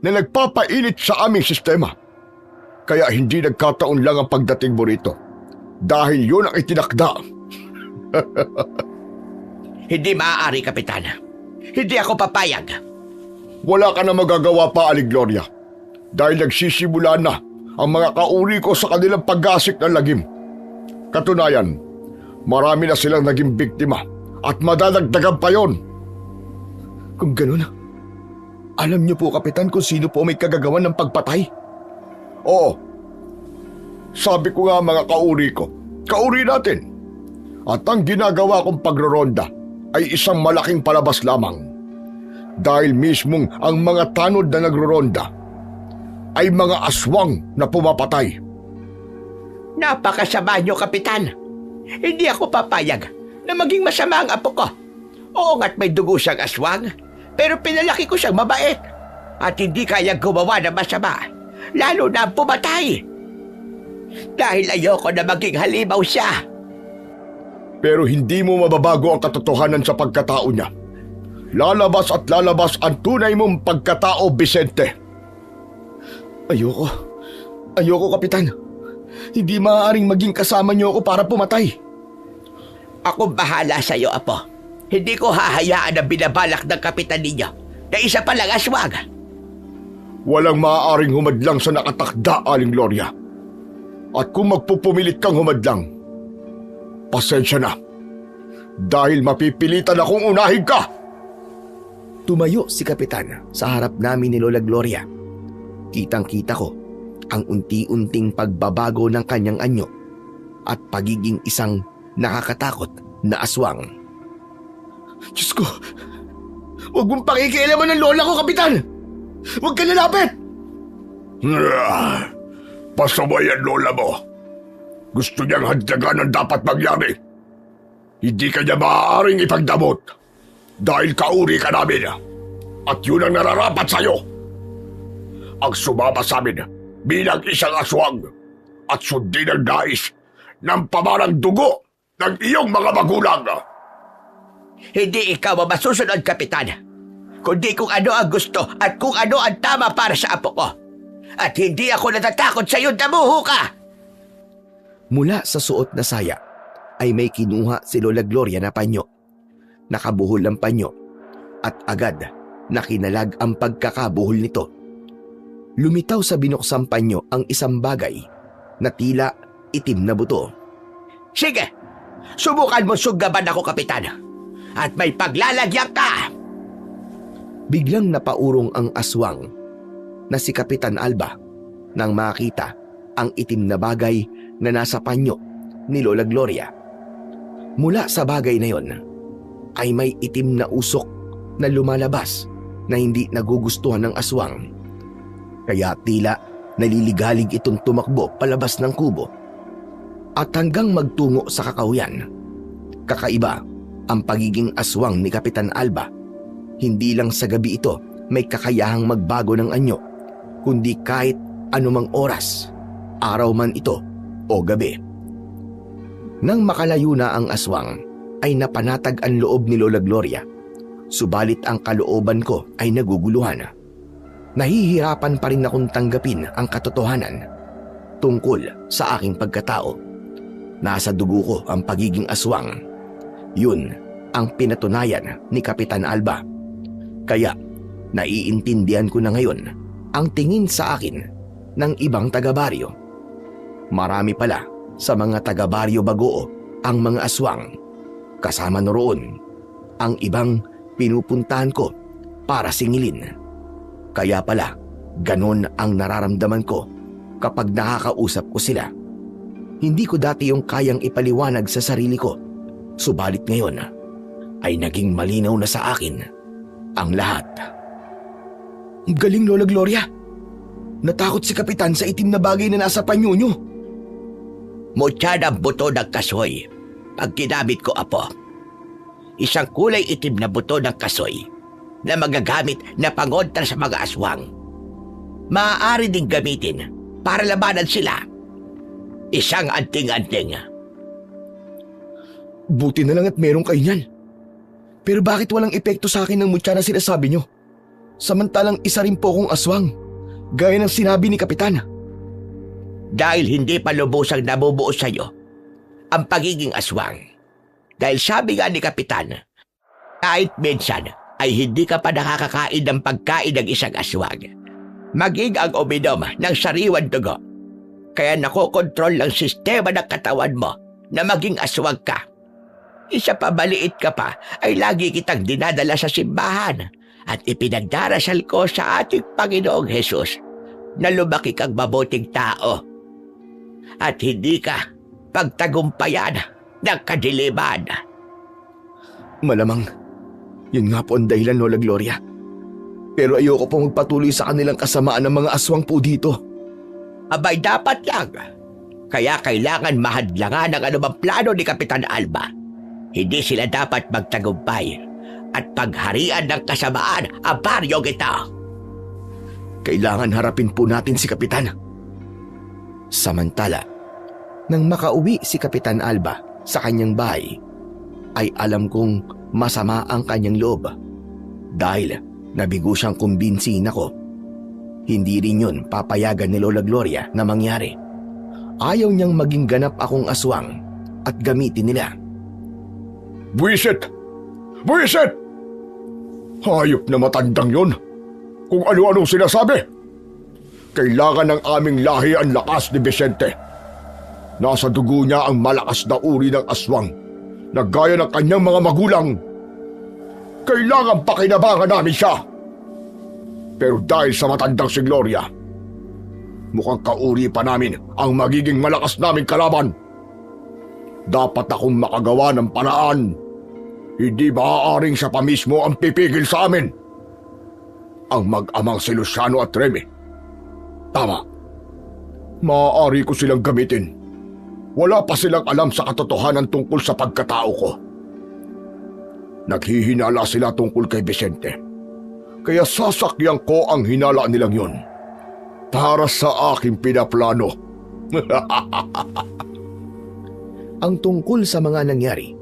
na nagpapainit sa aming sistema. Kaya hindi nagkataon lang ang pagdating mo rito. Dahil yun ang itinakda. Hindi maaari, Kapitan. Hindi ako papayag. Wala ka na magagawa pa, Aling Gloria. Dahil nagsisimula na ang mga kauri ko sa kanilang paggasik ng lagim. Katunayan, marami na silang naging biktima at madadagdagan pa yon. Kung ganun, alam niyo po, Kapitan, kung sino po may kagagawan ng pagpatay? Oo. Sabi ko nga mga kauri ko, kauri natin. At ang ginagawa kong pagroronda ay isang malaking palabas lamang. Dahil mismong ang mga tanod na nagroronda ay mga aswang na pumapatay. Napakasama niyo, Kapitan. Hindi ako papayag na maging masama ang apo ko. Oo nga't may dugo siyang aswang, pero pinalaki ko siyang mabait. At hindi kayang gumawa ng masama, lalo na ang pumatay. Dahil ayoko na maging halimaw siya. Pero hindi mo mababago ang katotohanan sa pagkatao niya. Lalabas at lalabas ang tunay mong pagkatao, Vicente. Ayoko, Kapitan. Hindi maaaring maging kasama niyo ako para pumatay. Ako bahala sa iyo, Apo. Hindi ko hahayaan na binabalak ng kapitan ninyo na isa palang aswang. Walang maaaring humadlang sa nakatakda, Aling Gloria. At kung magpupumilit kang humadlang, pasensya na. Dahil mapipilitan akong unahin ka. Tumayo si Kapitan sa harap namin ni Lola Gloria. Kitang-kita ko ang unti-unting pagbabago ng kanyang anyo at pagiging isang nakakatakot na aswang. Diyos ko, huwag mong pakikialaman ng lola ko, Kapitan! Huwag ka lalapit! Pasaway ang lola mo. Gusto niyang hadyagan ang dapat mangyari. Hindi ka niya maaaring ipagdamot dahil kauri ka namin at yun ang nararapat sa'yo. Ang sumama sa amin bilang isang aswang at sundin ang nais ng pamarang dugo ng iyong mga magulang. Hindi ikaw ang masusunod, Kapitan, kundi kung ano ang gusto at kung ano ang tama para sa apo ko. At hindi ako natatakot sa iyo, damuho ka! Mula sa suot na saya ay may kinuha si Lola Gloria na panyo. Nakabuhol ang panyo at agad nakinalag ang pagkakabuhol nito. Lumitaw sa binuksang panyo ang isang bagay na tila itim na buto. Sige, subukan mo sugaban ako, Kapitan, at may paglalagyan ka! Biglang napaurong ang aswang na si Kapitan Alba nang makita ang itim na bagay na nasa panyo ni Lola Gloria. Mula sa bagay na yon ay may itim na usok na lumalabas na hindi nagugustuhan ng aswang. Kaya tila naliligalig itong tumakbo palabas ng kubo at hanggang magtungo sa kakawyan. Kakaiba ang pagiging aswang ni Kapitan Alba. Hindi lang sa gabi ito may kakayahang magbago ng anyo, kundi kahit anumang oras, araw man ito o gabi. Nang makalayo na ang aswang, ay napanatag ang loob ni Lola Gloria. Subalit ang kalooban ko ay naguguluhan. Nahihirapan pa rin akong tanggapin ang katotohanan tungkol sa aking pagkatao. Nasa dugo ko ang pagiging aswang. Yun ang pinatunayan ni Kapitan Alba. Kaya naiintindihan ko na ngayon ang tingin sa akin ng ibang taga-baryo. Marami pala sa mga taga-baryo Bagoo ang mga aswang. Kasama na roon ang ibang pinupuntahan ko para singilin. Kaya pala, ganon ang nararamdaman ko kapag nakakausap ko sila. Hindi ko dati yung kayang ipaliwanag sa sarili ko. Subalit ngayon ay naging malinaw na sa akin ang lahat. Galing, Lola Gloria. Natakot si Kapitan sa itim na bagay na nasa panyo nyo. Mutya ng buto ng kasoy pag ginamit ko, Apo. Isang kulay itim na buto ng kasoy na magagamit na pangontra sa mga aswang. Maaari ding gamitin para labanan sila. Isang anting-anting. Buti na lang at meron kayo niyan. Pero bakit walang epekto sa akin ng mutya na sinasabi nyo? Samantalang isa rin po akong aswang, gaya ng sinabi ni Kapitan. Dahil hindi pa lubusang nabubuo sa iyo ang pagiging aswang. Dahil sabi nga ni Kapitan, kahit minsan ay hindi ka pa nakakakain ng pagkain ng isang aswang, maging ang uminom ng sariwan dugo. Kaya nakokontrol ang sistema ng katawan mo na maging aswang ka. Isa pa maliit ka pa ay lagi kitang dinadala sa simbahan at ipinagdarasal ko sa ating Panginoong Hesus na lumaki kang mabuting tao at hindi ka pagtagumpayan ng kadiliman. Malamang, yun nga po ang dahilan, Lola Gloria. Pero ayoko po magpatuloy sa kanilang kasamaan ng mga aswang po dito. Abay dapat lang. Kaya kailangan mahadlangan ang anumang plano ni Kapitan Alba. Hindi sila dapat magtagumpay at pagharian ng kasamaan ang baryong ito. Kailangan harapin po natin si Kapitan. Samantala, nang makauwi si Kapitan Alba sa kanyang bahay, ay alam kong masama ang kanyang loob. Dahil nabigo siyang kumbinsin ako. Hindi rin yun papayagan ni Lola Gloria na mangyari. Ayaw niyang maging ganap akong aswang at gamitin nila. Buwisit! Buwisit! Hayop na matandang yon. Kung ano-anong sinasabi. Kailangan ng aming lahi ang lakas ni Vicente. Nasa dugo niya ang malakas na uri ng aswang na gaya ng kanyang mga magulang. Kailangan pakinabangan namin siya. Pero dahil sa matandang si Gloria, mukhang kauri pa namin ang magiging malakas naming kalaban. Dapat akong makagawa ng paraan. Hindi maaaring siya pa mismo ang pipigil sa amin. Ang mag-amang si Luciano at Remy. Tama. Maaari ko silang gamitin. Wala pa silang alam sa katotohanan tungkol sa pagkatao ko. Naghihinala sila tungkol kay Vicente. Kaya sasakyan ko ang hinala nilang yun para sa aking pinaplano. Ang tungkol sa mga nangyari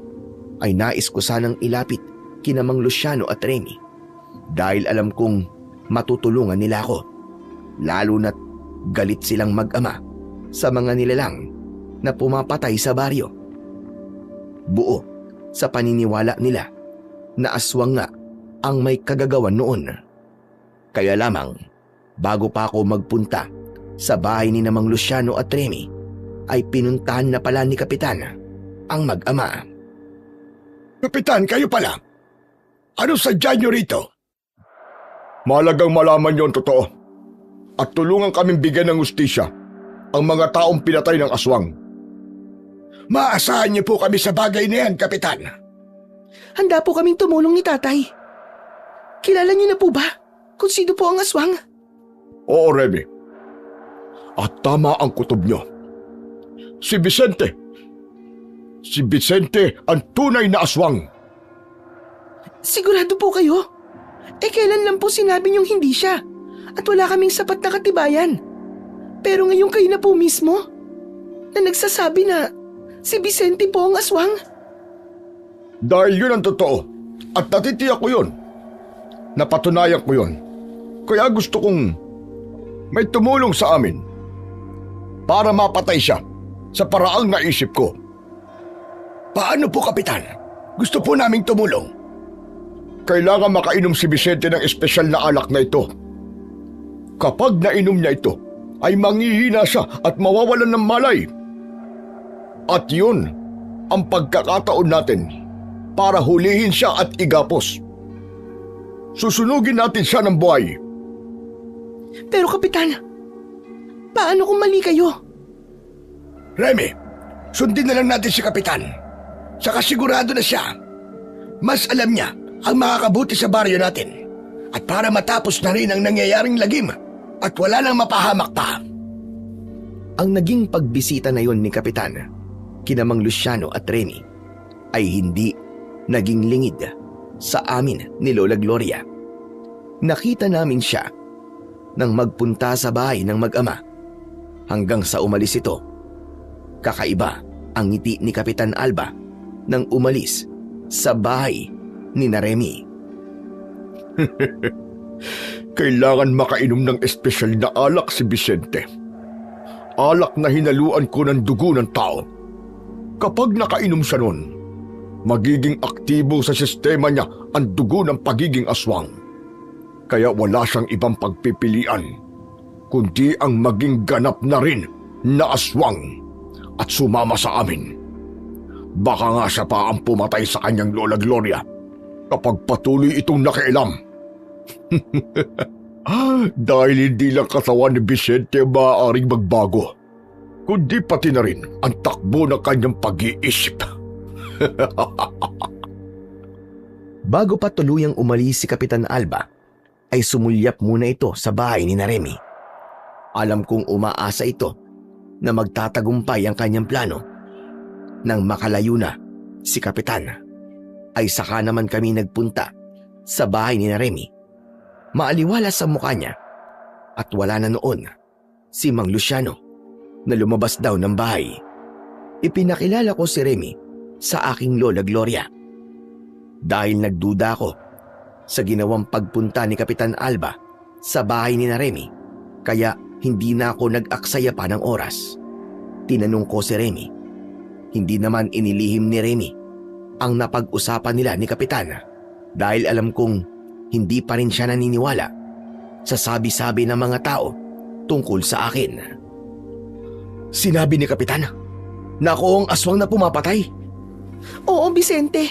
ay nais ko sanang ilapit kina Mang Luciano at Remy dahil alam kong matutulungan nila ako, lalo na't galit silang mag-ama sa mga nilalang na pumapatay sa baryo. Buo sa paniniwala nila na aswang nga ang may kagagawan noon. Kaya lamang, bago pa ako magpunta sa bahay ni Mang Luciano at Remy, ay pinuntahan na pala ni Kapitan ang mag-ama. Kapitan, kayo pala. Ano sadya niyo rito? Mahalagang malaman yon totoo. At tulungan kaming bigyan ng hustisya ang mga taong pinatay ng aswang. Maasahan niyo po kami sa bagay na yan, Kapitan. Handa po kaming tumulong ni tatay. Kilala niyo na po ba kung sino po ang aswang? Oo, Remy. At tama ang kutob nyo. Si Vicente. Si Vicente ang tunay na aswang. Sigurado po kayo? Kailan lang po sinabi niyong hindi siya at wala kaming sapat na katibayan. Pero ngayon kayo na po mismo na nagsasabi na si Vicente po ang aswang. Dahil yun ang totoo at natitiyak ko yun. Napatunayan ko yun. Kaya gusto kong may tumulong sa amin para mapatay siya sa paraang naisip ko. Paano po, Kapitan? Gusto po naming tumulong. Kailangan makainom si Vicente ng espesyal na alak na ito. Kapag nainom niya ito, ay manghihina siya at mawawalan ng malay. At yun ang pagkakataon natin para hulihin siya at igapos. Susunugin natin siya ng buhay. Pero Kapitan, paano kung mali kayo? Remy, sundin na lang natin si Kapitan. Saka sigurado na siya. Mas alam niya ang makakabuti sa baryo natin. At para matapos na rin ang nangyayaring lagim at wala nang mapahamak pa. Ang naging pagbisita na yon ni Kapitan kina Mang Luciano at Remy ay hindi naging lingid sa amin ni Lola Gloria Nakita namin siya nang magpunta sa bahay ng mag-ama hanggang sa umalis ito. Kakaiba ang ngiti ni Kapitan Alba nang umalis sa bahay ni Remy. Kailangan makainom ng espesyal na alak si Vicente. Alak na hinaluan ko ng dugo ng tao. Kapag nakainom siya nun, magiging aktibo sa sistema niya ang dugo ng pagiging aswang. Kaya wala siyang ibang pagpipilian, kundi ang maging ganap na rin na aswang at sumama sa amin. Baka nga siya pa ang pumatay sa kanyang Lola Gloria kapag patuloy itong nakialam. Dahil hindi lang katawan ni Vicente maaaring magbago, kundi pati na rin ang takbo ng kanyang pag-iisip. Bago pa tuluyang umalis si Kapitan Alba, ay sumulyap muna ito sa bahay ni Remy. Alam kong umaasa ito na magtatagumpay ang kanyang plano. Nang makalayo na si Kapitan, ay saka naman kami nagpunta sa bahay ni Remy. Maaliwala sa mukha niya at wala na noon si Mang Luciano na lumabas daw ng bahay. Ipinakilala ko si Remy sa aking Lola Gloria. Dahil nagduda ako sa ginawang pagpunta ni Kapitan Alba sa bahay ni Remy, kaya hindi na ako nag-aksaya pa ng oras. Tinanong ko si Remy. Hindi naman inilihim ni Remy ang napag-usapan nila ni Kapitan dahil alam kong hindi pa rin siya naniniwala sa sabi-sabi ng mga tao tungkol sa akin. Sinabi ni Kapitan na ako ang aswang na pumapatay. Oo, Vicente.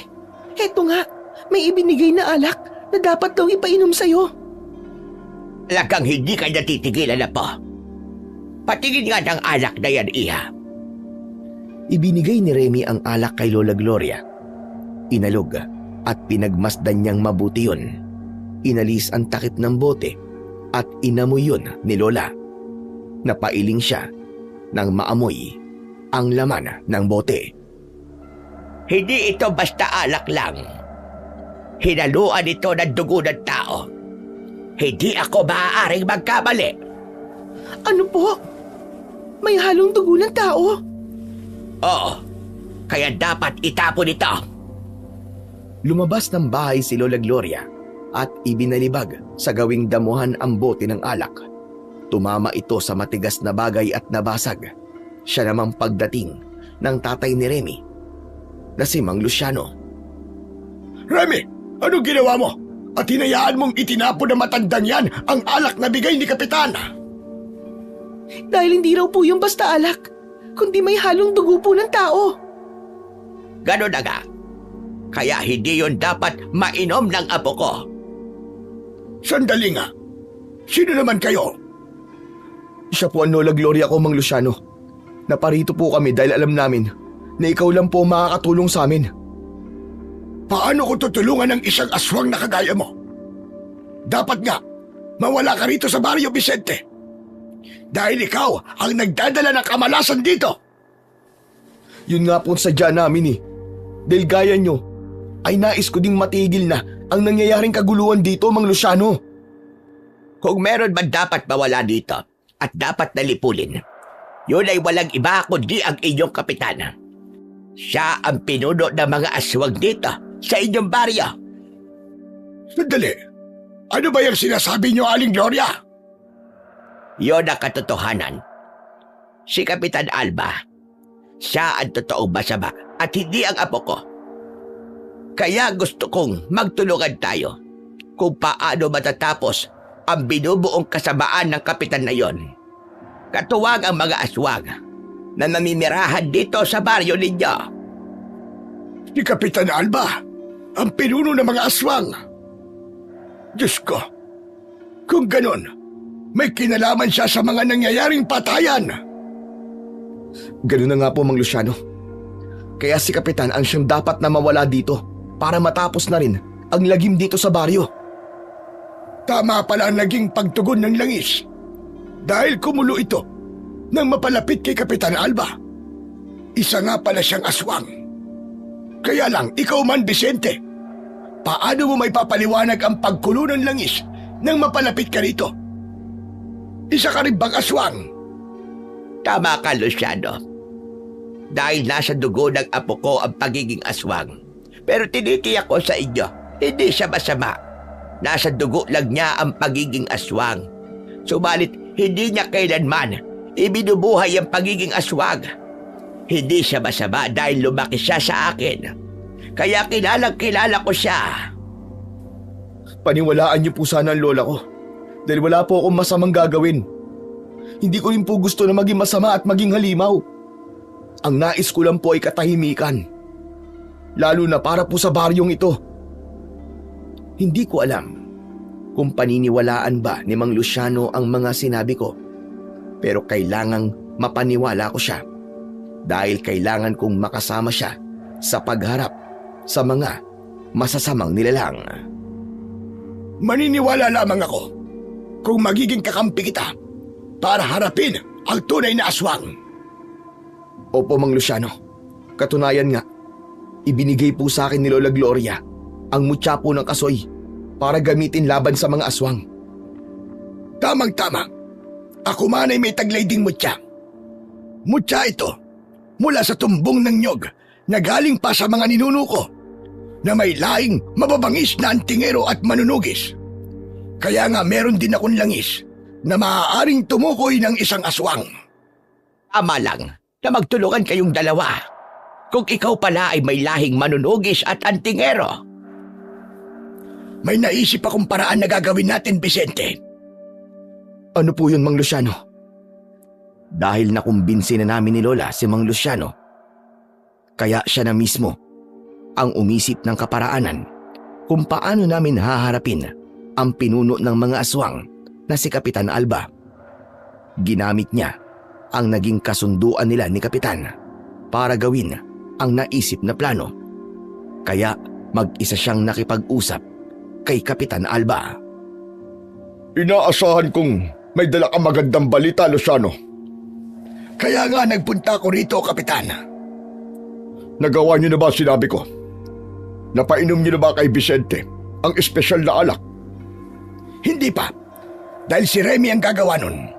Heto nga, may ibinigay na alak na dapat daw ipainom sa'yo. Talagang hindi ka natitigilan na po. Patingin nga ng alak na yan, Iha. Ibinigay ni Remy ang alak kay Lola Gloria. Inalog at pinagmasdan niyang mabuti yun. Inalis ang takip ng bote at inamoy yun ni Lola. Napailing siya nang maamoy ang laman ng bote. Hindi ito basta alak lang. Hinaluan ito ng dugo ng tao. Hindi ako maaaring magkamali. Ano po? May halong dugo ng tao? Oo, kaya dapat itapon ito. Lumabas ng bahay si Lola Gloria at ibinalibag sa gawing damuhan ang bote ng alak. Tumama ito sa matigas na bagay at nabasag. Siya namang pagdating ng tatay ni Remy na si Mang Luciano. Remy, anong ginawa mo? At hinayaan mong itinapon na matandang yan ang alak na bigay ni Kapitan? Dahil hindi raw po yung basta alak, kundi may halong dugo po ng tao. Ganon na nga. Kaya hindi yun dapat mainom ng apo ko. Sandali nga. Sino naman kayo? Siya po ang Lola Gloria ko, Mang Luciano. Naparito po kami dahil alam namin na ikaw lang po makakatulong sa amin. Paano ko tutulungan ng isang aswang na kagaya mo? Dapat nga, mawala ka rito sa Barrio Vicente. Dahil ikaw ang nagdadala ng kamalasan dito. Yun nga po ang sadya namin eh. Dahil gaya nyo, ay nais ko ding matigil na ang nangyayaring kaguluhan dito, Mang Luciano. Kung meron man dapat mawala dito at dapat nalipulin, yun ay walang iba kundi ang inyong kapitan. Siya ang pinuno ng mga aswang dito sa inyong baryo. Sandali, ano ba yung sinasabi niyo, Aling Gloria? Yun ang katotohanan. Si Kapitan Alba, siya ang totoong masama at hindi ang apo ko. Kaya gusto kong magtulungan tayo kung paano matatapos ang binubuong kasamaan ng kapitan na yon. Katuwag ang mga aswang na naninirahan dito sa baryo ninyo. Si Kapitan Alba, ang pinuno ng mga aswang. Diyos ko, kung ganon, may kinalaman siya sa mga nangyayaring patayan. Ganun na nga po, Mang Luciano. Kaya si Kapitan ang siyang dapat na mawala dito para matapos na rin ang lagim dito sa baryo. Tama pala ang naging pagtugon ng langis. Dahil kumulo ito nang mapalapit kay Kapitan Alba. Isa nga pala siyang aswang. Kaya lang, ikaw man, Vicente, paano mo may papaliwanag ang pagkulo ng langis nang mapalapit ka rito? Isa ka rin bang aswang? Tama ka, Luciano. Dahil nasa dugo ng apo ko ang pagiging aswang. Pero tinitiyak ko sa inyo, hindi siya masama. Nasa dugo lang niya ang pagiging aswang. Subalit, hindi niya kailanman ibinubuhay ang pagiging aswang. Hindi siya masama dahil lumaki siya sa akin. Kaya kilala ko siya. Paniwalaan niyo po sana ang lola ko. Dahil wala po akong masamang gagawin. Hindi ko rin po gusto na maging masama at maging halimaw. Ang nais ko lang po ay katahimikan. Lalo na para po sa baryong ito. Hindi ko alam kung paniniwalaan ba ni Mang Luciano ang mga sinabi ko. Pero kailangang mapaniwala ko siya dahil kailangan kong makasama siya sa pagharap sa mga masasamang nilalang. Maniniwala lamang ako kung magiging kakampi kita para harapin ang tunay na aswang. Opo, Mang Luciano. Katunayan nga, ibinigay po sa akin ni Lola Gloria ang mutya po ng kasoy para gamitin laban sa mga aswang. Tamang-tama. Ako man ay may taglay ding mutya. Mutya ito mula sa tumbong ng nyog na galing pa sa mga ninuno ko na may laing mababangis na antingero at manunugis. Kaya nga meron din akong langis na maaaring tumukoy ng isang aswang. Tama lang na magtulungan kayong dalawa. Kung ikaw pala ay may lahing manunugis at antingero. May naisip akong paraan na gagawin natin, Vicente. Ano po yun, Mang Luciano? Dahil nakumbinsi na namin ni Lola si Mang Luciano, kaya siya na mismo ang umisip ng kaparaanan kung paano namin haharapin ang pinuno ng mga aswang na si Kapitan Alba. Ginamit niya ang naging kasunduan nila ni Kapitan para gawin ang naisip na plano. Kaya mag-isa siyang nakipag-usap kay Kapitan Alba. Inaasahan kong may dala kang magandang balita, Luciano. Kaya nga nagpunta ko rito, Kapitan. Nagawa niyo na ba sinabi ko? Napainom niyo na ba kay Vicente ang espesyal na alak? Hindi pa. Dahil si Remy ang gagawa nun.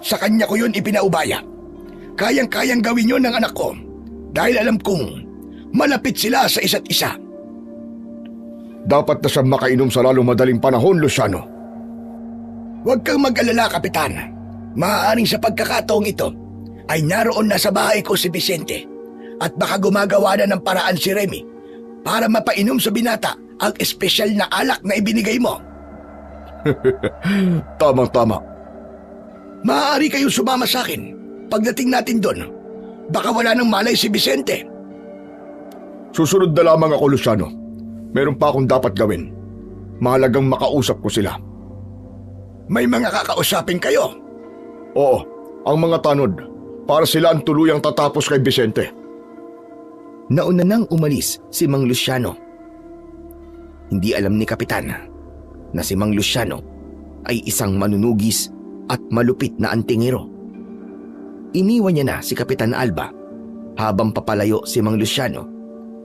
Sa kanya ko yun ipinaubaya. Kayang-kayang gawin yun ng anak ko. Dahil alam kong malapit sila sa isa't isa. Dapat na siyang makainom sa lalong madaling panahon, Luciano. Huwag kang mag-alala, Kapitan. Maaaring sa pagkakataong ito ay naroon na sa bahay ko si Vicente at baka gumagawa na ng paraan si Remy para mapainom sa binata ang espesyal na alak na ibinigay mo. Tama-tama. Maaari kayong sumama sa akin pagdating natin doon. Baka wala nang malay si Vicente. Susunod na lamang ako, Luciano. Meron pa akong dapat gawin. Mahalagang makausap ko sila. May mga kakausapin kayo? Oo, ang mga tanod. Para sila ang tuluyang tatapos kay Vicente. Nauna nang umalis si Mang Luciano. Hindi alam ni Kapitan na si Mang Luciano ay isang manunugis at malupit na antingero. Iniwan niya na si Kapitan Alba. Habang papalayo si Mang Luciano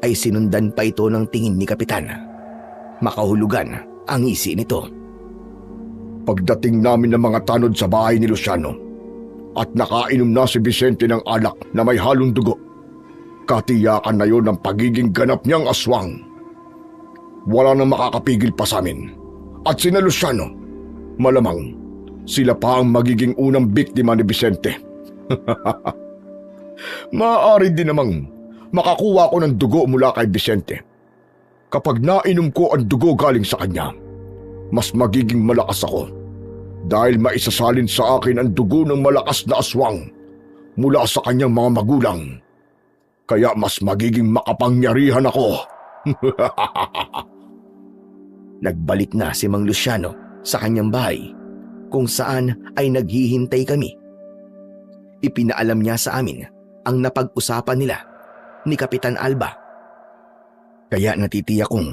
ay sinundan pa ito ng tingin ni Kapitan. Makahulugan ang ngisi nito. Pagdating namin ng mga tanod sa bahay ni Luciano at nakainom na si Vicente ng alak na may halong dugo, katiyakan na yon ng pagiging ganap niyang aswang. Wala nang makakapigil pa sa amin. At sina Luciano, malamang sila pa ang magiging unang biktima ni Vicente. Maaari din namang makakuha ko ng dugo mula kay Vicente. Kapag nainom ko ang dugo galing sa kanya, mas magiging malakas ako dahil maisasalin sa akin ang dugo ng malakas na aswang mula sa kanyang mga magulang. Kaya mas magiging makapangyarihan ako. Nagbalik na si Mang Luciano sa kanyang bahay kung saan ay naghihintay kami. Ipinaalam niya sa amin ang napag-usapan nila ni Kapitan Alba. Kaya natitiyak kong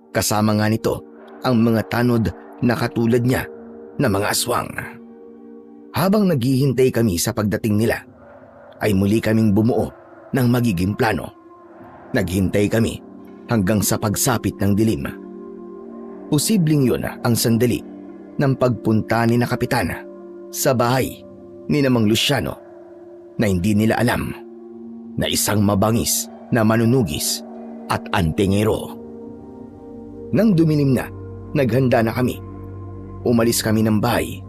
kasama nga nito ang mga tanod na katulad niya na mga aswang. Habang naghihintay kami sa pagdating nila, ay muli kaming bumuo ng magiging plano. Naghintay kami hanggang sa pagsapit ng dilim. Posibleng yun ang sandali ng pagpunta ni na Kapitan sa bahay ni na Mang Luciano na hindi nila alam na isang mabangis na manunugis at antingero. Nang dumilim na, naghanda na kami. Umalis kami ng bahay.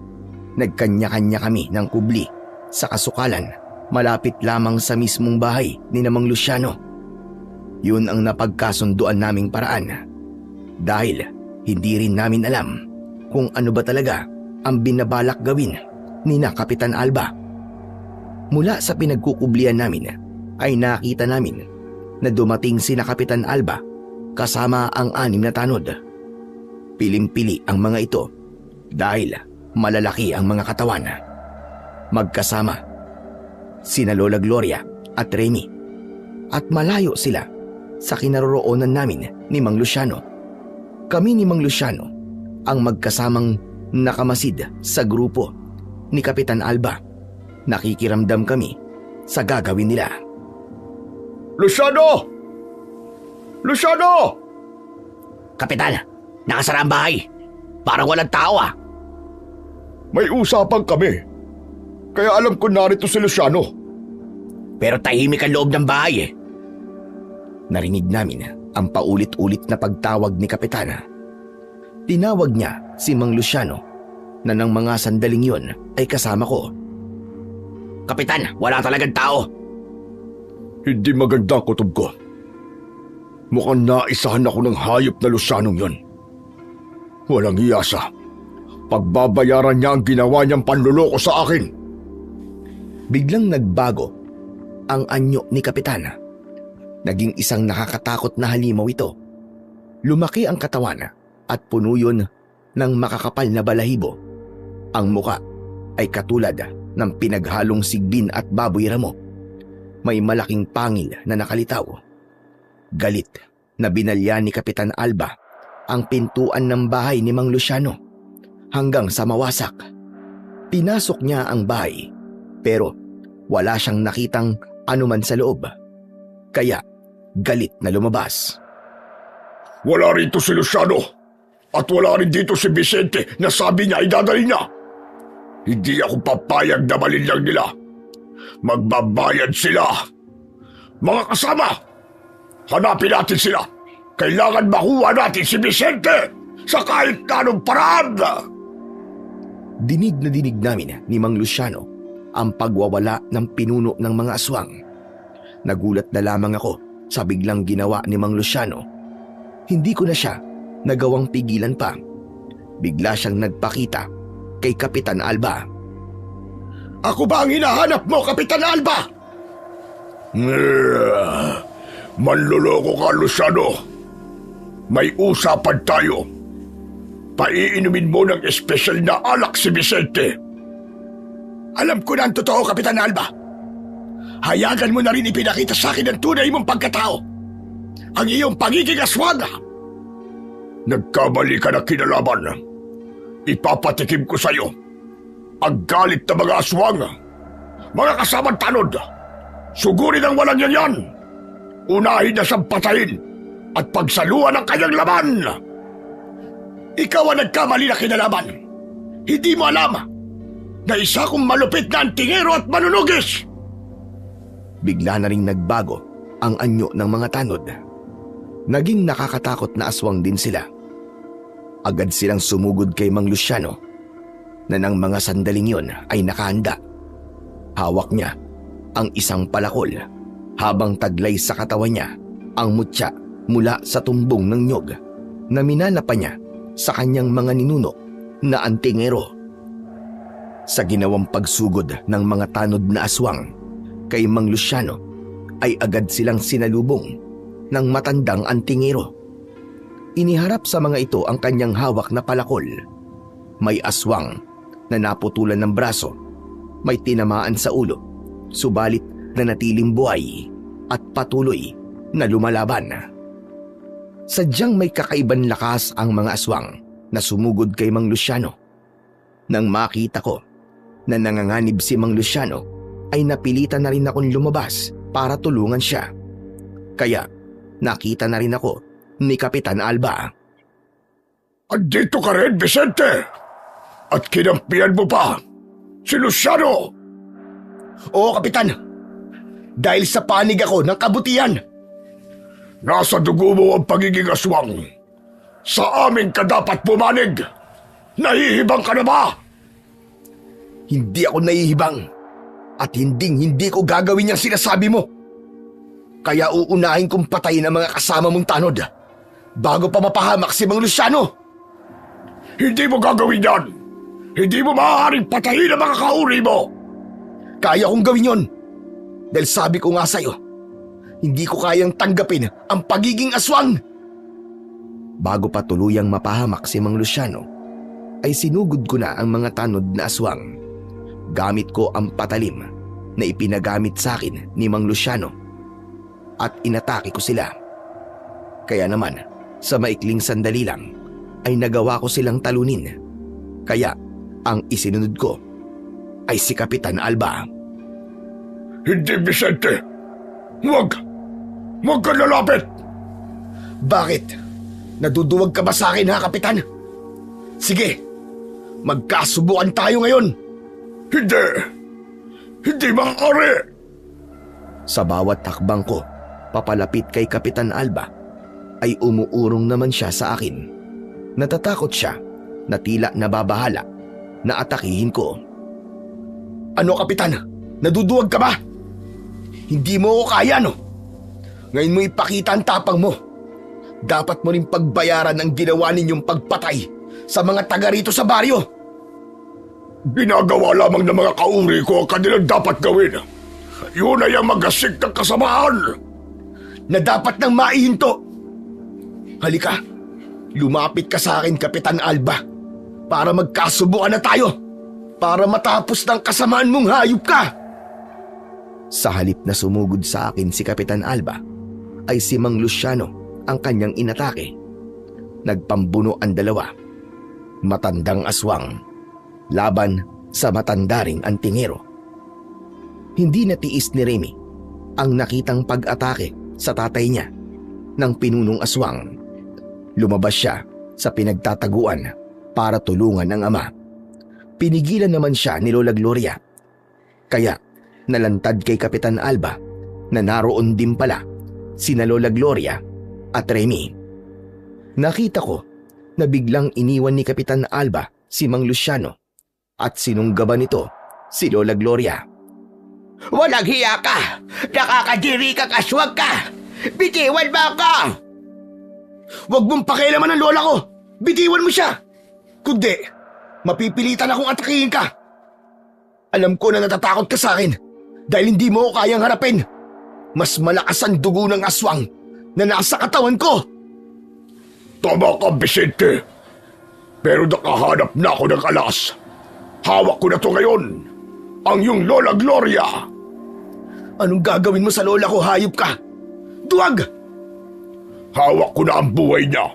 Nagkanya-kanya kami ng kubli sa kasukalan malapit lamang sa mismong bahay ni na Mang Luciano. Yun ang napagkasunduan naming paraan dahil hindi rin namin alam kung ano ba talaga ang binabalak gawin ni na Kapitan Alba. Mula sa pinagkukublian namin ay nakita namin na dumating si na Kapitan Alba kasama ang 6 na tanod. Pilim-pili ang mga ito dahil malalaki ang mga katawan. Magkasama sina Lola Gloria at Remy at malayo sila sa kinaroroonan namin ni Mang Luciano. Kami ni Mang Luciano ang magkasamang nakamasid sa grupo ni Kapitan Alba. Nakikiramdam kami sa gagawin nila. Luciano! Luciano! Kapitan, nakasara ang bahay. Parang walang tao ah. May usapan kami. Kaya alam ko narito si Luciano. Pero tahimik ang loob ng bahay eh. Narinig namin ang paulit-ulit na pagtawag ni Kapitana. Tinawag niya si Mang Luciano na ng mga sandaling yon ay kasama ko. Kapitan, wala talagang tao. Hindi maganda ang kutob ko. Mukhang naisahan ako ng hayop na Lucianong yon. Walang iyasa. Pagbabayaran niya ang ginawa niyang panluloko sa akin. Biglang nagbago ang anyo ni Kapitana. Naging isang nakakatakot na halimaw ito. Lumaki ang katawan at puno yun ng makakapal na balahibo. Ang muka ay katulad ng pinaghalong sigbin at baboy ramo. May malaking pangil na nakalitaw. Galit na binalya ni Kapitan Alba ang pintuan ng bahay ni Mang Luciano hanggang sa mawasak. Pinasok niya ang bahay pero wala siyang nakitang anuman sa loob. Kaya galit na lumabas. Wala rito si Luciano at wala rin dito si Vicente na sabi niya ay dadalhin niya. Hindi ako papayag na malinlang nila. Magbabayad sila. Mga kasama, hanapin natin sila. Kailangan makuha natin si Vicente sa kahit na anong paraan. Dinig na dinig namin ni Mang Luciano ang pagwawala ng pinuno ng mga aswang. Nagulat na lamang ako sa biglang ginawa ni Mang Luciano. Hindi ko na siya nagawang pigilan pa. Bigla siyang nagpakita kay Kapitan Alba. Ako ba ang hinahanap mo, Kapitan Alba? Manloloko ka, Luciano. May usapan tayo. Paiinumin mo ng espesyal na alak si Vicente. Alam ko na ang totoo, Kapitan Alba. Hayagan mo na rin ipinakita sa akin ang tunay mong pagkatao. Ang iyong pagiging aswang. Nagkamali ka na kinalaban. Ipapatikim ko sa iyo ang galit na mga aswang. Mga kasamang tanod, sugurin ang walang yan. Unahin na siyang patayin at pagsaluan ang kanyang laman. Ikaw ang nagkamali na kinalaban. Hindi mo alam na isa kong malupit na antingero at manunugis. Bigla na ring nagbago ang anyo ng mga tanod. Naging nakakatakot na aswang din sila. Agad silang sumugod kay Mang Luciano na ng mga sandaling yon ay nakahanda. Hawak niya ang isang palakol habang taglay sa katawan niya ang mutya mula sa tumbong ng nyog na minana pa niya sa kanyang mga ninuno na antingero. Sa ginawang pagsugod ng mga tanod na aswang kay Mang Luciano ay agad silang sinalubong ng matandang antingero. Iniharap sa mga ito ang kanyang hawak na palakol. May aswang na naputulan ng braso, may tinamaan sa ulo, subalit nanatiling buhay at patuloy na lumalaban. Sadyang may kakaibang lakas ang mga aswang na sumugod kay Mang Luciano. Nang makita ko na nanganganib si Mang Luciano, ay napilitan na rin akong lumabas para tulungan siya. Kaya nakita na rin ako ni Kapitan Alba. Andito ka rin, Vicente! At kinampihan mo pa si Luciano! Oo, Kapitan. Dahil sa panig ako ng kabutihan. Nasa dugo mo ang pagiging aswang. Sa amin ka dapat pumanig. Nahihibang ka na ba? Hindi ako nahihibang. At hindi ko gagawin yung sinasabi mo. Kaya uunahin kong patayin ang mga kasama mong tanod bago pa mapahamak si Mang Luciano. Hindi mo gagawin yan. Hindi mo maaaring patayin ang mga kauri mo. Kaya kong gawin yon. Dahil sabi ko nga sa'yo, hindi ko kayang tanggapin ang pagiging aswang. Bago pa tuluyang mapahamak si Mang Luciano, ay sinugod ko na ang mga tanod na aswang. Gamit ko ang patalim na ipinagamit sa akin ni Mang Luciano at inatake ko sila. Kaya naman, sa maikling sandali lang, ay nagawa ko silang talunin. Kaya ang isinunod ko ay si Kapitan Alba. Hindi, Vicente. Huwag ka lalapit. Bakit? Naduduwag ka ba sa akin, ha, Kapitan? Sige, magkasubukan tayo ngayon. Hindi maaari. Sa bawat takbang ko, papalapit kay Kapitan Alba, ay umuurong naman siya sa akin. Natatakot siya na tila nababahala na atakihin ko. Ano, Kapitan? Naduduwag ka ba? Hindi mo ako kaya, no? Ngayon mo ipakita ang tapang mo. Dapat mo rin pagbayaran ang ginawa ninyong pagpatay sa mga taga rito sa baryo. Ginagawa lamang ng mga kauri ko ang kanilang dapat gawin. Yun ay ang magasig ng kasamaan. Na dapat nang maihinto. Halika, lumapit ka sa akin, Kapitan Alba, para magkasubukan na tayo, para matapos ng kasamaan mong hayop ka. Sa halip na sumugod sa akin si Kapitan Alba, ay si Mang Luciano ang kanyang inatake. Nagpambuno ang dalawa. Matandang aswang laban sa matanda ring antingero. Hindi natiis ni Remy ang nakitang pag-atake sa tatay niya ng pinunong aswang. Lumabas siya sa pinagtataguan para tulungan ang ama. Pinigilan naman siya ni Lola Gloria. Kaya nalantad kay Kapitan Alba na naroon din pala sina Lola Gloria at Remy. Nakita ko na biglang iniwan ni Kapitan Alba si Mang Luciano at sinunggaban nito si Lola Gloria. Walang hiya ka! Nakakadiri kang aswang ka! Bitiwan mo ako! Huwag mong pakialaman ang lola ko! Bitiwan mo siya! Kundi, mapipilitan akong atakihin ka! Alam ko na natatakot ka sa akin dahil hindi mo ko kayang harapin. Mas malakas ang dugo ng aswang na nasa katawan ko! Tama ka, Vicente. Pero nakahanap na ako ng alas. Hawak ko na to ngayon. Ang iyong Lola Gloria. Anong gagawin mo sa lola ko, hayop ka? Duwag! Hawak ko na ang buhay niya.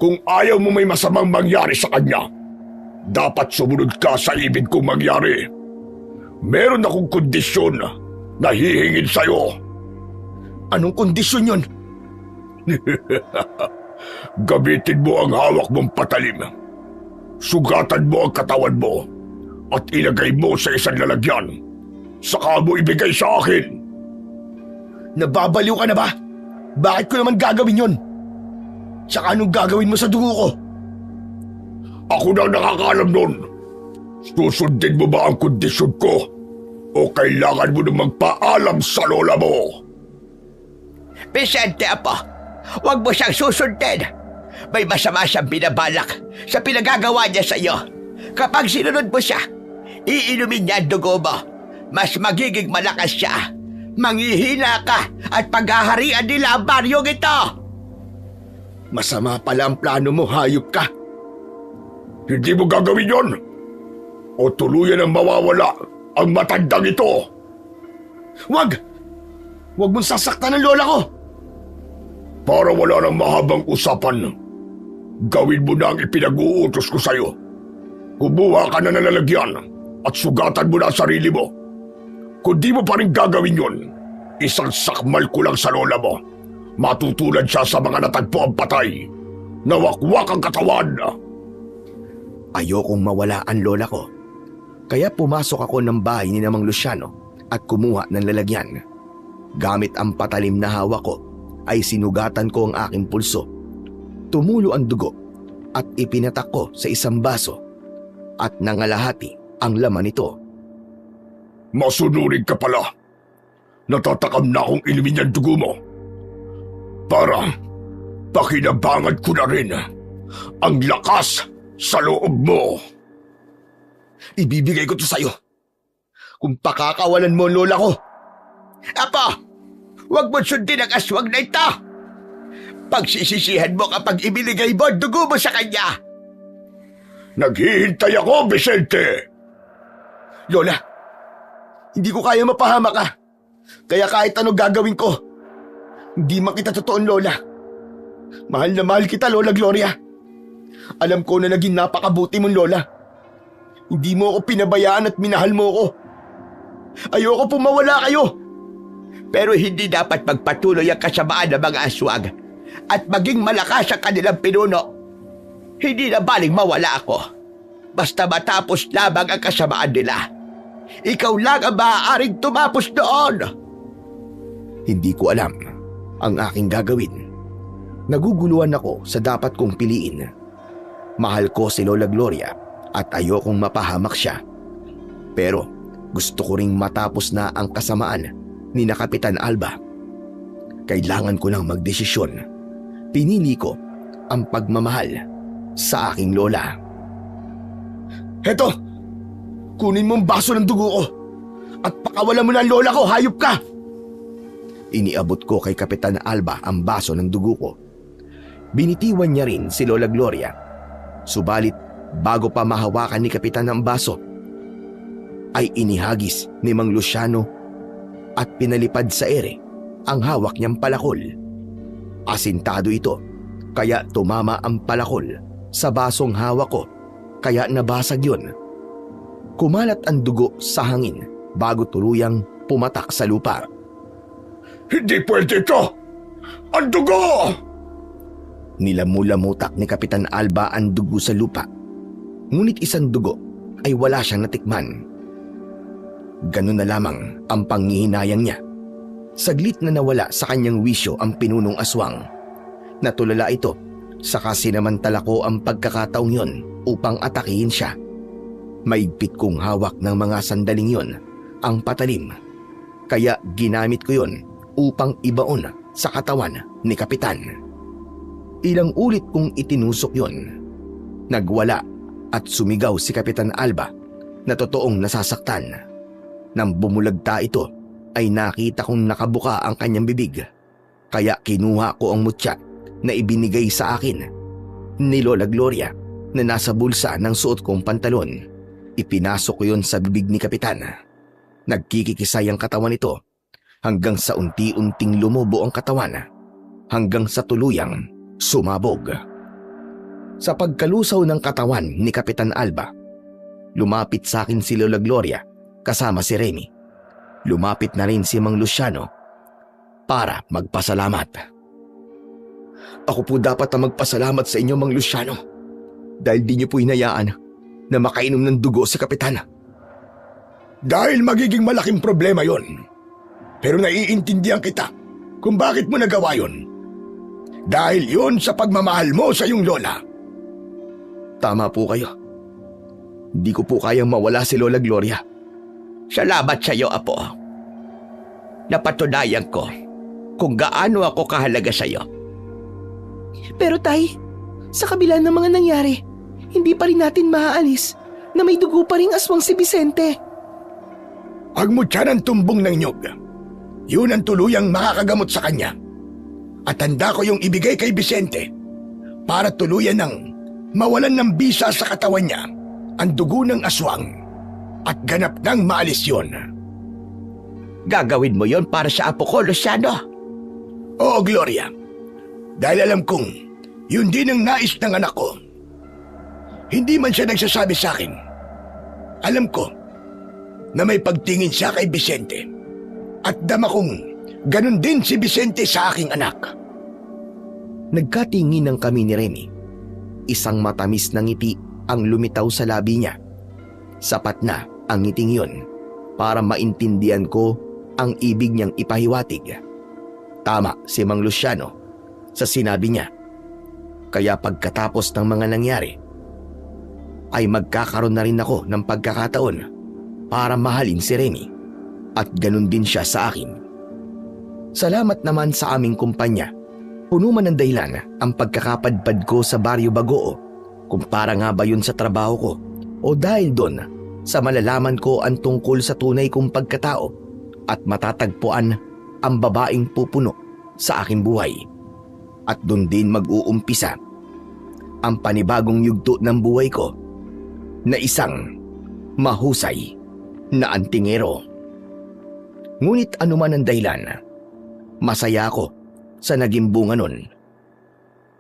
Kung ayaw mo may masamang mangyari sa kanya, dapat sumunod ka sa ibig kong mangyari. Meron akong kondisyon na hihingin sa'yo. Anong kondisyon yun? Gamitin mo ang hawak mong patalim. Sugatan mo ang katawan mo at ilagay mo sa isang lalagyan. Saka mo ibigay sa akin. Nababaliw ka na ba? Bakit ko naman gagawin yun? Tsaka anong gagawin mo sa dugo ko? Ako na nakakaalam nun. Susundin mo ba ang kondisyon ko? O kailangan mo na magpaalam sa lola mo? Vicente, apo, huwag mo siyang susundin. May masama siyang binabalak sa pinagagawa niya sa iyo. Kapag sinunod mo siya, iinumin niya ang dugo mo. Mas magiging malakas siya. Manghihina ka at paghaharian nila ang baryong ito. Masama pala ang plano mo, hayop ka. Hindi mo gagawin yon. O tuluyan ang mawawala ang matandang ito. Wag! Wag mong sasaktan ang lola ko. Para wala nang mahabang usapan, gawin mo na ang ipinag-uutos ko sa'yo. Kumuha ka na ng lalagyan at sugatan mo na ang sarili mo. Kung di mo pa rin gagawin yun, isang sakmal ko lang sa lola mo. Matutulad siya sa mga natagpo ang patay. Nawakwak ang katawan. Ayokong mawala ang lola ko. Kaya pumasok ako ng bahay ni Mang Luciano at kumuha ng lalagyan. Gamit ang patalim na hawak ko ay sinugatan ko ang aking pulso. Tumulo ang dugo at ipinatak ko sa isang baso at nangalahati ang laman nito. Masunurin ka pala. Natatakam na akong inumin ang dugo mo. Para pakinabangan ko na rin ang lakas sa loob mo. Ibibigay ko to sa'yo kung pakakawalan mo ang lola ko. Apo, huwag mo sundin ang aswang na ito. Pagsisisihan mo kapag ibinigay mo ang dugo mo sa kanya. Naghihintay ako, Vicente. Lola, hindi ko kaya mapahama ka. Kaya kahit ano gagawin ko, hindi man kita totoong lola. Mahal na mahal kita, Lola Gloria. Alam ko na naging napakabuti mong lola. Hindi mo ako pinabayaan at minahal mo ako. Ayoko pong mawala kayo. Pero hindi dapat magpatuloy ang kasamaan ng mga aswang at maging malakas ang kanilang pinuno. Hindi na baling mawala ako. Basta matapos lamang ang kasamaan nila. Ikaw lang ang maaaring tumapos doon. Hindi ko alam ang aking gagawin. Naguguluhan ako sa dapat kong piliin. Mahal ko si Lola Gloria at ayokong mapahamak siya. Pero gusto ko ring matapos na ang kasamaan ni na Kapitan Alba. Kailangan ko lang magdesisyon. Pinili ko ang pagmamahal sa aking lola. Heto! Kunin mo ang baso ng dugo ko at pakawalan mo na ang lola ko, hayop ka! Iniabot ko kay Kapitan Alba ang baso ng dugo ko. Binitiwan niya rin si Lola Gloria. Subalit bago pa mahawakan ni Kapitan ang baso, ay inihagis ni Mang Luciano at pinalipad sa ere ang hawak niyang palakol. Asintado ito, kaya tumama ang palakol sa basong hawak ko, kaya nabasag yun. Kumalat ang dugo sa hangin bago tuluyang pumatak sa lupa. Hindi pwede ito! Ang dugo! Nilamulamutak ni Kapitan Alba ang dugo sa lupa. Ngunit isang dugo ay wala siyang natikman. Ganun na lamang ang panghihinayang niya. Saglit na nawala sa kanyang wisyo ang pinunong aswang. Natulala ito, saka sinamantala ko ang pagkakataong yon upang atakihin siya. Maigpit kong hawak ng mga sandaling yon ang patalim. Kaya ginamit ko yon upang ibaon sa katawan ni Kapitan. Ilang ulit kong itinusok yon. Nagwala at sumigaw si Kapitan Alba na totoong nasasaktan. Nang bumulagta ito ay nakita kong nakabuka ang kanyang bibig. Kaya kinuha ko ang mutya na ibinigay sa akin ni Lola Gloria na nasa bulsa ng suot kong pantalon. Ipinasok ko yon sa bibig ni Kapitan. Nagkikikisay ang katawan nito hanggang sa unti-unting lumubo ang katawan hanggang sa tuluyang sumabog. Sa pagkalusaw ng katawan ni Kapitan Alba, lumapit sa akin si Lola Gloria kasama si Remy. Lumapit na rin si Mang Luciano para magpasalamat. Ako po dapat na magpasalamat sa inyo, Mang Luciano, dahil di niyo po hinayaan na makainom ng dugo si Kapitan. Dahil magiging malaking problema yon. Pero naiintindihan kita kung bakit mo nagawa yon. Dahil yon sa pagmamahal mo sa iyong lola. Tama po kayo. Hindi ko po kayang mawala si Lola Gloria. Salamat sa iyo, Apo. Napatunayan ko kung gaano ako kahalaga sa iyo. Pero Tay, sa kabila ng mga nangyari, hindi pa rin natin maaalis na may dugo pa ring aswang si Vicente. Agmutya ng tumbong ng nyog. Yun ang tuluyang makakagamot sa kanya. At handa ko yung ibigay kay Vicente para tuluyan ng mawalan ng bisa sa katawan niya ang dugo ng aswang at ganap nang maalis yun. Gagawin mo yon para sa apo ko, Luciano? Oo, Gloria. Dahil alam kong yun din ang nais ng anak ko. Hindi man siya nagsasabi sa akin. Alam ko na may pagtingin siya kay Vicente at dama kong ganun din si Vicente sa aking anak. Nagkatinginan kami ni Remy. Isang matamis na ngiti ang lumitaw sa labi niya. Sapat na ang ngiting yun para maintindihan ko ang ibig niyang ipahiwatig. Tama si Mang Luciano sa sinabi niya. Kaya pagkatapos ng mga nangyari, ay magkakaroon na rin ako ng pagkakataon para mahalin si Remy at ganun din siya sa akin. Salamat naman sa aming kumpanya. Puno man ng dahilan ang pagkakapadpad ko sa Baryo Bagoo, kung para nga ba yun sa trabaho ko o dahil doon sa malalaman ko ang tungkol sa tunay kong pagkatao at matatagpuan ang babaeng pupuno sa aking buhay. At doon din mag-uumpisa ang panibagong yugto ng buhay ko na isang mahusay na antingero. Ngunit anuman ang dahilan, masaya ako sa naging bunga nun.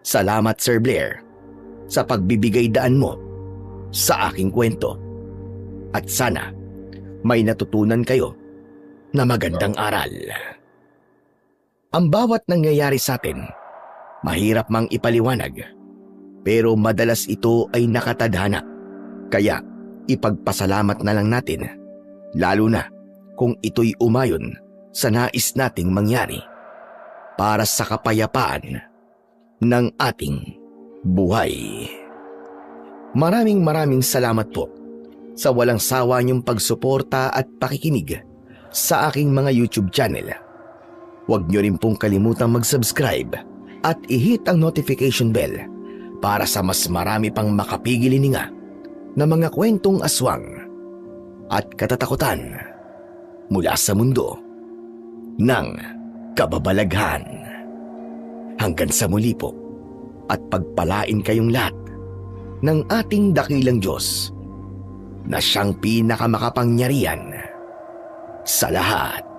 Salamat Sir Blair sa pagbibigay daan mo sa aking kwento. At sana may natutunan kayo na magandang aral. Ang bawat nangyayari sa atin, mahirap mang ipaliwanag, pero madalas ito ay nakatadhana. Kaya ipagpasalamat na lang natin, lalo na kung ito'y umayon sa nais nating mangyari para sa kapayapaan ng ating buhay. Maraming salamat po sa walang sawa niyong pagsuporta at pakikinig sa aking mga YouTube channel. Huwag niyo rin pong kalimutang mag-subscribe at i-hit ang notification bell para sa mas marami pang makapigilininga na mga kwentong aswang at katatakutan mula sa mundo ng kababalaghan. Hanggang sa muli po at pagpalain kayong lahat ng ating dakilang Diyos na siyang pinakamakapangyarihan sa lahat.